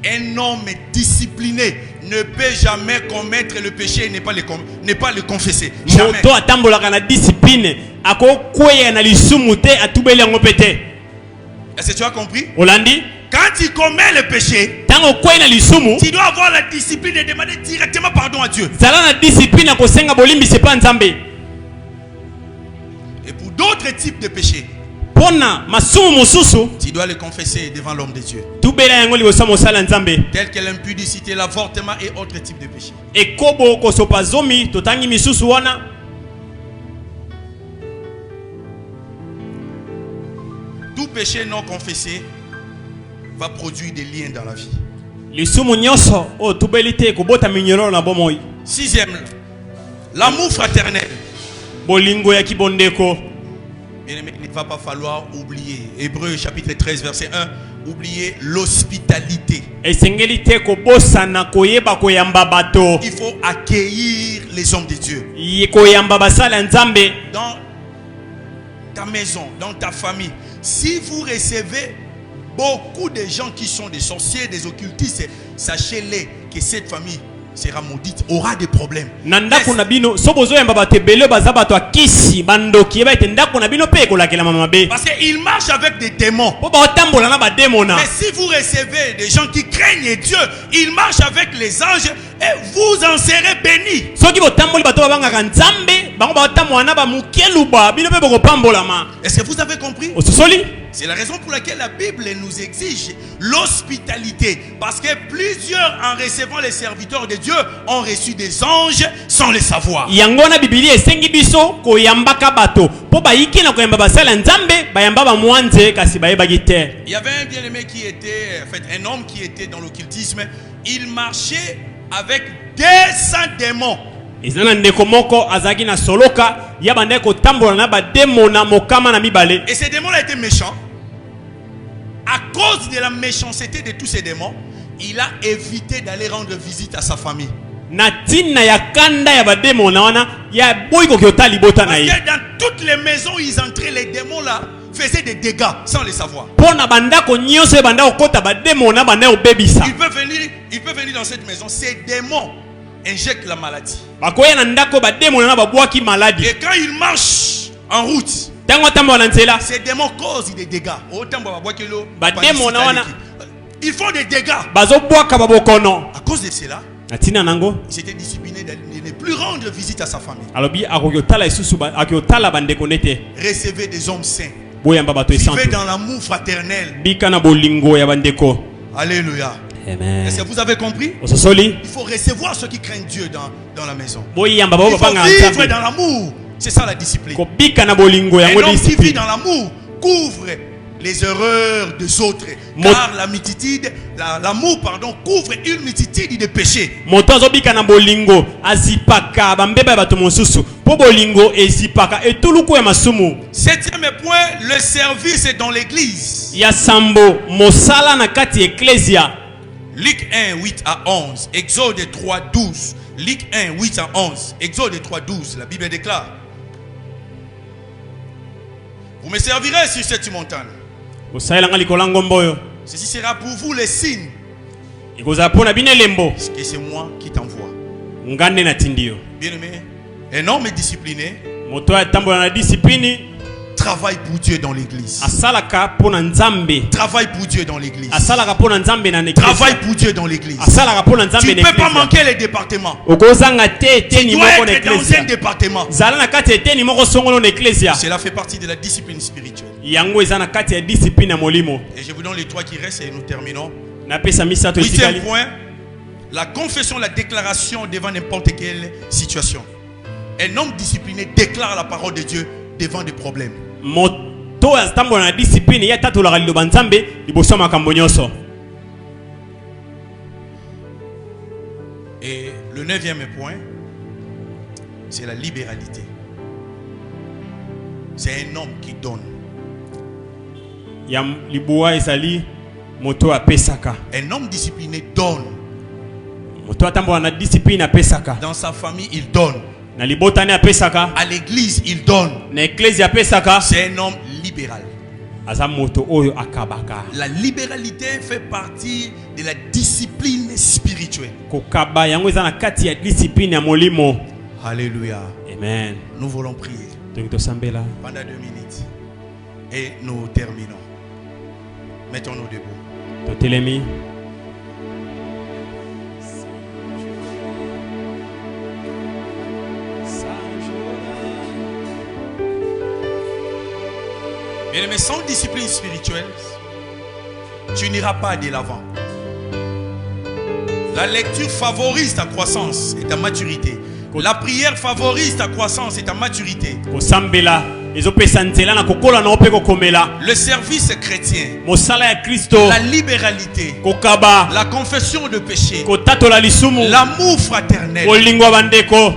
Speaker 1: un homme discipliné ne peut jamais commettre le péché et ne pas le confesser. Jamais.
Speaker 2: Moto atambolaka na discipline akokweya na lisumu te atubeli yango pete.
Speaker 1: Est-ce que tu as compris?
Speaker 2: Olandi
Speaker 1: Quand tu commets le péché,
Speaker 2: tango kweya na lisumu
Speaker 1: tu dois avoir la discipline de demander directement pardon à Dieu.
Speaker 2: zala na discipline akosenga bolimbisi pa nzambe.
Speaker 1: Et pour d'autres types de péchés,
Speaker 2: Pona masumu mosusu
Speaker 1: tu dois le confesser devant l'homme de Dieu.
Speaker 2: tubela yango liboso mosala nzambe.
Speaker 1: Tel que l'impudicité, l'avortement et autres types de péchés.
Speaker 2: Ekobo kosopa zomi totangi misusu wana.
Speaker 1: Tout péché non confessé va produire des liens dans la vie.
Speaker 2: Lisumu nyoso o tubeli te kobota minyoro na bomoi.
Speaker 1: 6e, l'amour fraternel.
Speaker 2: Bolingo ya kibondeko.
Speaker 1: Bien-aimé, il ne va pas falloir oublier. Hébreux chapitre 13 verset 1. Oublier l'hospitalité.
Speaker 2: Esengeli te kobosana koyeba koyamba bato.
Speaker 1: Il faut accueillir les hommes de Dieu.
Speaker 2: Koyamba basala nzambe.
Speaker 1: Dans ta maison, dans ta famille. Si vous recevez beaucoup de gens qui sont des sorciers, des occultistes, sachez-les que cette famille sera maudite, aura des problèmes.
Speaker 2: Nandako na bino sobozo yamba batebele baza bato akisi bandoki eba ete ndako na bino pe kolakela mama mabe.
Speaker 1: Parce qu'ils marchent avec des démons.
Speaker 2: Po ba otambola na ba demona.
Speaker 1: Mais si vous recevez des gens qui craignent Dieu, ils marchent avec les anges et vous en serez bénis.
Speaker 2: Soki botamboli bato babanga nzambe bango ba otambola na ba mukeluba bino pe boko pambola ma.
Speaker 1: Est-ce que vous avez compris?
Speaker 2: Ososoli?
Speaker 1: C'est la raison pour laquelle la Bible nous exige l'hospitalité. Parce que plusieurs, en recevant les serviteurs de Dieu, ont reçu des anges sans le savoir.
Speaker 2: Yango na Biblia esengi biso koyambaka bato. Po bayiki na koyamba basala nzambe bayamba ba mwanze kasi bayebaki te.
Speaker 1: Il y avait un bien-aimé qui était, en fait, un homme qui était dans l'occultisme. Il marchait avec 200 démons.
Speaker 2: Ezana ndeko moko azaki na soloka yaba ndeko tambola na ba demona mokama na mibale.
Speaker 1: Et ces démons-là étaient méchants. À cause de la méchanceté de tous ces démons, il a évité d'aller rendre visite à sa famille.
Speaker 2: Na tina ya kanda ya ba demona wana ya boy ko kyota libota na
Speaker 1: Parce
Speaker 2: ye.
Speaker 1: que dans toutes les maisons où ils entraient, les démons-là faisaient des dégâts sans le savoir.
Speaker 2: Pona bandako nyonso bandako kota ba demona bandako bebisa.
Speaker 1: Il peut venir dans cette maison. Ces démons injectent la maladie.
Speaker 2: Bakoya na ndako ba demona na ba bwaki maladie.
Speaker 1: Et quand ils marchent en route,
Speaker 2: Tango tambola na nzela.
Speaker 1: ces démons causent des dégâts.
Speaker 2: Ba demona wana
Speaker 1: Ils font des dégâts.
Speaker 2: bazo bwaka ba bokono.
Speaker 1: À cause de cela,
Speaker 2: Na tina nango
Speaker 1: il s'était discipliné de ne plus rendre visite à sa famille.
Speaker 2: alobi akokotala isusu ba akotala bandeko nete.
Speaker 1: Recevez des hommes saints.
Speaker 2: Boyamba bato
Speaker 1: Vivez
Speaker 2: esantu.
Speaker 1: dans l'amour fraternel.
Speaker 2: Bika na bolingo ya bandeko.
Speaker 1: Alléluia.
Speaker 2: Amen.
Speaker 1: Est-ce que vous avez compris?
Speaker 2: Ososoli?
Speaker 1: Il faut recevoir ceux qui craignent Dieu dans la maison.
Speaker 2: Boyamba
Speaker 1: Il
Speaker 2: ba
Speaker 1: faut
Speaker 2: banga
Speaker 1: vivre
Speaker 2: nzambe.
Speaker 1: dans l'amour. C'est ça la discipline.
Speaker 2: Ko bika na bolingo
Speaker 1: Un
Speaker 2: yango
Speaker 1: homme qui vit
Speaker 2: discipline.
Speaker 1: dans l'amour couvre les erreurs des autres.
Speaker 2: Mo-
Speaker 1: Car l'amour couvre une multitude de péchés.
Speaker 2: Moto azobika na bolingo azipaka bambeba ya bato mosusu. Po bolingo ezipaka etuluku ya masumu.
Speaker 1: 7e point, le service dans l'église.
Speaker 2: Ya sambo mosala na kati ecclesia.
Speaker 1: Luc 1, 8 à 11. Exode 3, 12. Luc 1, 8 à 11. Exode 3, 12. La Bible déclare: vous me servirez sur cette montagne.
Speaker 2: Osaelanga likola ngombo oyo.
Speaker 1: Ceci sera pour vous le signe
Speaker 2: Ekozala pona bino elembo.
Speaker 1: que c'est moi qui t'envoie.
Speaker 2: Ngande na tindio.
Speaker 1: Bien-aimé, un homme discipliné
Speaker 2: Moto atambola na discipline
Speaker 1: Travaille pour Dieu dans l'église.
Speaker 2: asalaka pona nzambe,
Speaker 1: Travaille pour Dieu dans l'église.
Speaker 2: asalaka pona nzambe na eklesia,
Speaker 1: Travaille pour Dieu dans l'église.
Speaker 2: asalaka pona nzambe
Speaker 1: Tu
Speaker 2: na
Speaker 1: ne peux pas
Speaker 2: eklesia.
Speaker 1: manquer les départements.
Speaker 2: Okozanga te
Speaker 1: Tu
Speaker 2: eteni
Speaker 1: dois
Speaker 2: moko na
Speaker 1: être dans un
Speaker 2: eklesia,
Speaker 1: département.
Speaker 2: zala na kati ya eteni moko songolo na eklesia.
Speaker 1: Cela fait partie de la discipline spirituelle.
Speaker 2: Yango eza na kati ya discipline ya molimo.
Speaker 1: Et je vous donne les 3 qui restent et nous terminons.
Speaker 2: Napesa misato
Speaker 1: 8e
Speaker 2: etikali.
Speaker 1: point, la confession, la déclaration devant n'importe quelle situation. Un homme discipliné déclare la parole de Dieu devant des problèmes.
Speaker 2: Moto atambola na discipline ya tatolaka liloba nzambe liboso ya makambo nyonso.
Speaker 1: Et le 9e point, c'est la libéralité. C'est un homme qui donne.
Speaker 2: Ya libuwa ezali moto apesaka.
Speaker 1: Un homme discipliné donne.
Speaker 2: Moto atambola na discipline apesaka.
Speaker 1: Dans sa famille, il donne.
Speaker 2: Na libotani apesaka.
Speaker 1: À l'église, il donne.
Speaker 2: Na eklesia apesaka.
Speaker 1: C'est un homme libéral.
Speaker 2: Aza moto oyo akabaka.
Speaker 1: La libéralité fait partie de la discipline spirituelle.
Speaker 2: Kokaba yango eza na kati ya discipline ya molimo.
Speaker 1: Alléluia.
Speaker 2: Amen.
Speaker 1: Nous voulons prier
Speaker 2: Tongi tosambela.
Speaker 1: pendant 2 minutes et nous terminons. Mettons-nous debout.
Speaker 2: Totelemi.
Speaker 1: Bien aimé, sans discipline spirituelle, tu n'iras pas de l'avant. La lecture favorise ta croissance et ta maturité. La prière favorise ta croissance et ta maturité.
Speaker 2: Kosambela ezopesa nzela na kokola na ope kokomela.
Speaker 1: Le service chrétien,
Speaker 2: Mosala ya Kristo.
Speaker 1: la libéralité,
Speaker 2: Kokaba.
Speaker 1: la confession de péché,
Speaker 2: Kotatola lisumu.
Speaker 1: l'amour fraternel,
Speaker 2: Kolingwa bandeko.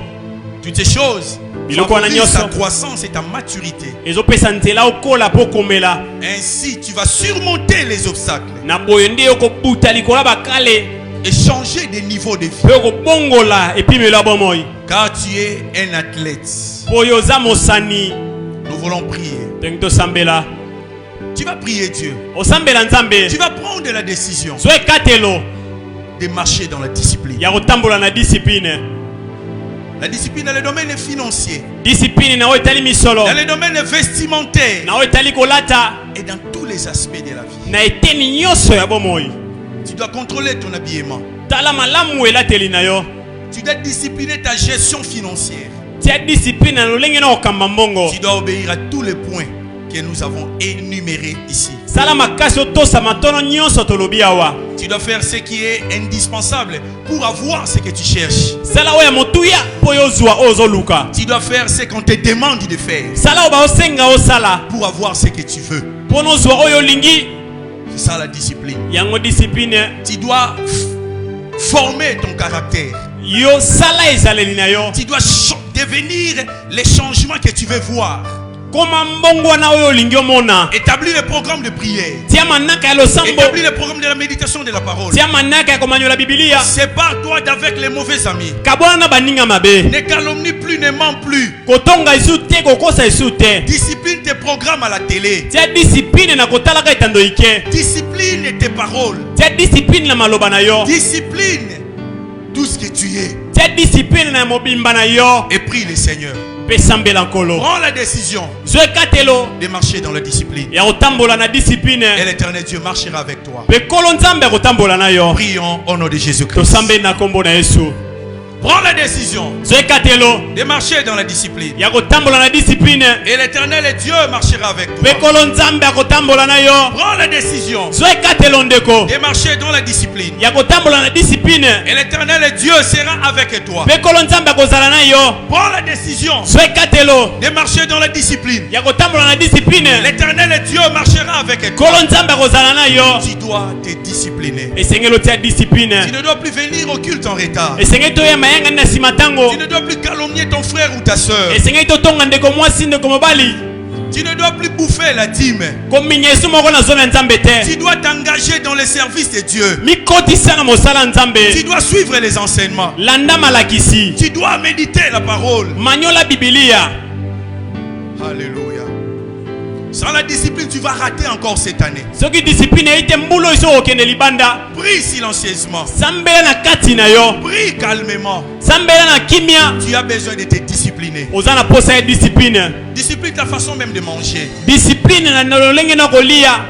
Speaker 1: toutes ces choses
Speaker 2: Biloko wana
Speaker 1: favorisent ta
Speaker 2: nyonso.
Speaker 1: croissance et ta maturité.
Speaker 2: Ezopesa nzela okola po komela.
Speaker 1: Ainsi, tu vas surmonter les obstacles
Speaker 2: Na boyo nde okobuta likola bakale.
Speaker 1: et changer de niveau de vie.
Speaker 2: Pe okobongola epimela bomoi.
Speaker 1: Car tu es un athlète.
Speaker 2: Poyo za mosani.
Speaker 1: Nous voulons prier.
Speaker 2: Tongi tosambela.
Speaker 1: Tu vas prier Dieu.
Speaker 2: Osambela nzambe.
Speaker 1: Tu vas prendre la décision
Speaker 2: Zwe katelo.
Speaker 1: de marcher dans la discipline.
Speaker 2: Ya kotambola na discipline.
Speaker 1: La discipline dans le domaine financier,
Speaker 2: Discipline na oyo etali misolo.
Speaker 1: dans le domaine vestimentaire
Speaker 2: Na oyo etali kolata.
Speaker 1: et dans tous les aspects de la vie.
Speaker 2: Na eteni nyonso ya bomoi.
Speaker 1: Tu dois contrôler ton habillement.
Speaker 2: Tala malamu elateli na yo.
Speaker 1: Tu dois discipliner ta gestion financière.
Speaker 2: Tia discipline na lolenge na okamba mbongo.
Speaker 1: Tu dois obéir à tous les points que nous avons énumérés ici.
Speaker 2: Sala makasi otosa matono nyonso tolobi awa.
Speaker 1: Tu dois faire ce qui est indispensable pour avoir ce que tu cherches.
Speaker 2: Sala oya motuya po yo zwa ozoluka.
Speaker 1: Tu dois faire ce qu'on te demande de faire
Speaker 2: Sala oba osenga osala.
Speaker 1: pour avoir ce que tu veux.
Speaker 2: Pono zwa oyo lingi.
Speaker 1: C'est ça la discipline.
Speaker 2: Yango discipline.
Speaker 1: Tu dois former ton caractère.
Speaker 2: Yo sala ezaleli na yo.
Speaker 1: Tu dois devenir les changements que tu veux voir.
Speaker 2: Koma mbongo na oyo lingi omona.
Speaker 1: Établir les programmes de prière.
Speaker 2: Tia manaka ya losambo.
Speaker 1: Établir les programmes de la méditation de la parole.
Speaker 2: Tia manaka ya komanyola Biblia.
Speaker 1: Sépare-toi d'avec les mauvais amis.
Speaker 2: Kabona na baninga mabe.
Speaker 1: Ne calomnie plus, ne mens plus.
Speaker 2: Kotonga isu te kokosa isu te.
Speaker 1: Discipline tes programmes à la télé.
Speaker 2: Tia discipline na kotalaka etando ike.
Speaker 1: Discipline tes paroles.
Speaker 2: Tia discipline na maloba na yo.
Speaker 1: Discipline tout ce que tu es.
Speaker 2: Tia discipline na mobimba na yo.
Speaker 1: Et prie le Seigneur.
Speaker 2: Pesambela nkolo.
Speaker 1: Prends la décision
Speaker 2: Zwe katelo.
Speaker 1: de marcher dans la discipline.
Speaker 2: Ya kotambola na discipline.
Speaker 1: Et l'Éternel Dieu marchera avec toi.
Speaker 2: Pe kolo nzambe kotambola na yo.
Speaker 1: Prions au nom de Jésus-Christ.
Speaker 2: Tosambe na kombo na Yesu.
Speaker 1: Prends la décision
Speaker 2: Zwe katelo.
Speaker 1: de marcher dans la discipline.
Speaker 2: Ya kotambola na discipline.
Speaker 1: Et l'Éternel Dieu marchera avec toi.
Speaker 2: Pe kolo nzambe kotambola na yo.
Speaker 1: Prends la décision
Speaker 2: Zwe katelo ndeko.
Speaker 1: de marcher dans la discipline.
Speaker 2: Ya kotambola na discipline.
Speaker 1: Et l'Éternel Dieu sera avec toi.
Speaker 2: Pe kolo nzambe kozala na yo.
Speaker 1: Prends la décision
Speaker 2: Zwe katelo.
Speaker 1: de marcher dans la discipline.
Speaker 2: Ya kotambola na discipline.
Speaker 1: L'Éternel Dieu marchera avec toi.
Speaker 2: Kolo nzambe kozala na yo.
Speaker 1: Tu dois te discipliner.
Speaker 2: Esengelo tia discipline.
Speaker 1: Tu ne dois plus venir au culte en retard.
Speaker 2: Esengeli toya mayanga na simatango.
Speaker 1: Tu ne dois plus calomnier ton frère ou ta soeur.
Speaker 2: Esengeli totonga ndeko mwasi ndeko mobali.
Speaker 1: Tu ne dois plus bouffer la dîme.
Speaker 2: Kominya esu moko na zona nzambe te.
Speaker 1: Tu dois t'engager dans le service de Dieu.
Speaker 2: Mikotisa na mosala nzambe.
Speaker 1: Tu dois suivre les enseignements.
Speaker 2: Landa malakisi.
Speaker 1: Tu dois méditer la parole.
Speaker 2: Manyola Biblia.
Speaker 1: Alléluia. Sans la discipline, tu vas rater encore cette année.
Speaker 2: Soki discipline ite mbulo iso okende libanda.
Speaker 1: Prie silencieusement.
Speaker 2: Sambela na kati na yo.
Speaker 1: Prie calmement.
Speaker 2: Sambela na kimia.
Speaker 1: Tu as besoin de te discipliner.
Speaker 2: Ozana posa ya discipline.
Speaker 1: Discipline ta façon même de manger.
Speaker 2: Discipline na lolenge na kolia.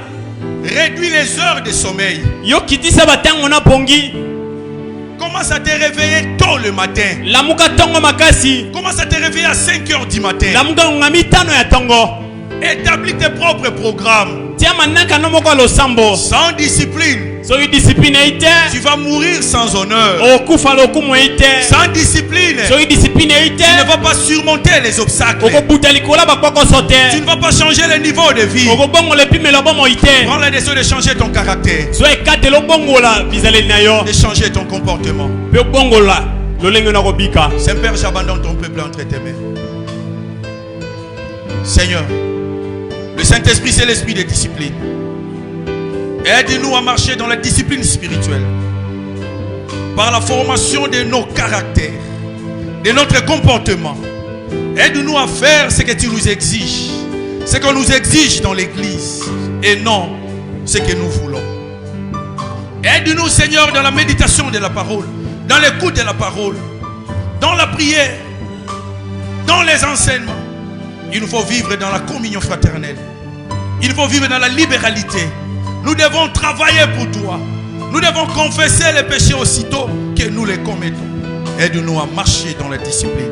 Speaker 1: Réduis les heures de sommeil.
Speaker 2: Yo kitisa batango na pongi.
Speaker 1: Commence à te réveiller tôt le matin.
Speaker 2: Lamuka tongo makasi.
Speaker 1: Commence à te réveiller à 5 heures du matin.
Speaker 2: Lamuka ngami tano ya tongo.
Speaker 1: Établis tes propres programmes.
Speaker 2: Tia manaka no moko lo sambo.
Speaker 1: Sans discipline,
Speaker 2: Soki discipline ite.
Speaker 1: tu vas mourir sans honneur.
Speaker 2: Okufa lokumu ite.
Speaker 1: Sans discipline,
Speaker 2: Soki discipline ite.
Speaker 1: tu ne vas pas surmonter les obstacles.
Speaker 2: Okobuta likola bakoko
Speaker 1: Tu
Speaker 2: sote.
Speaker 1: ne vas pas changer le niveau de vie.
Speaker 2: Okobongo le pime lo bomo ite.
Speaker 1: Prends la décision de changer ton caractère,
Speaker 2: So ekate lo bongo la bizaleli na yo.
Speaker 1: de changer ton comportement.
Speaker 2: Pe bongo la lolenge na kobika.
Speaker 1: Saint-Père, j'abandonne ton peuple entre tes mains. Seigneur, le Saint-Esprit, c'est l'esprit de discipline. Aide-nous à marcher dans la discipline spirituelle. Par la formation de nos caractères, de notre comportement. Aide-nous à faire ce que tu nous exiges. Ce qu'on nous exige dans l'église. Et non ce que nous voulons. Aide-nous, Seigneur, dans la méditation de la parole. Dans l'écoute de la parole. Dans la prière. Dans les enseignements. Il nous faut vivre dans la communion fraternelle. Il faut vivre dans la libéralité. Nous devons travailler pour toi. Nous devons confesser les péchés aussitôt que nous les commettons. Aide-nous à marcher dans la discipline.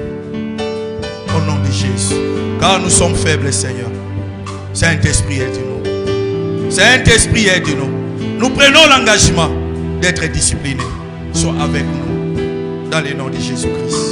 Speaker 1: Au nom de Jésus. Car nous sommes faibles, Seigneur. Saint-Esprit, aide-nous. Saint-Esprit, aide-nous. Nous prenons l'engagement d'être disciplinés. Sois avec nous. Dans le nom de Jésus-Christ.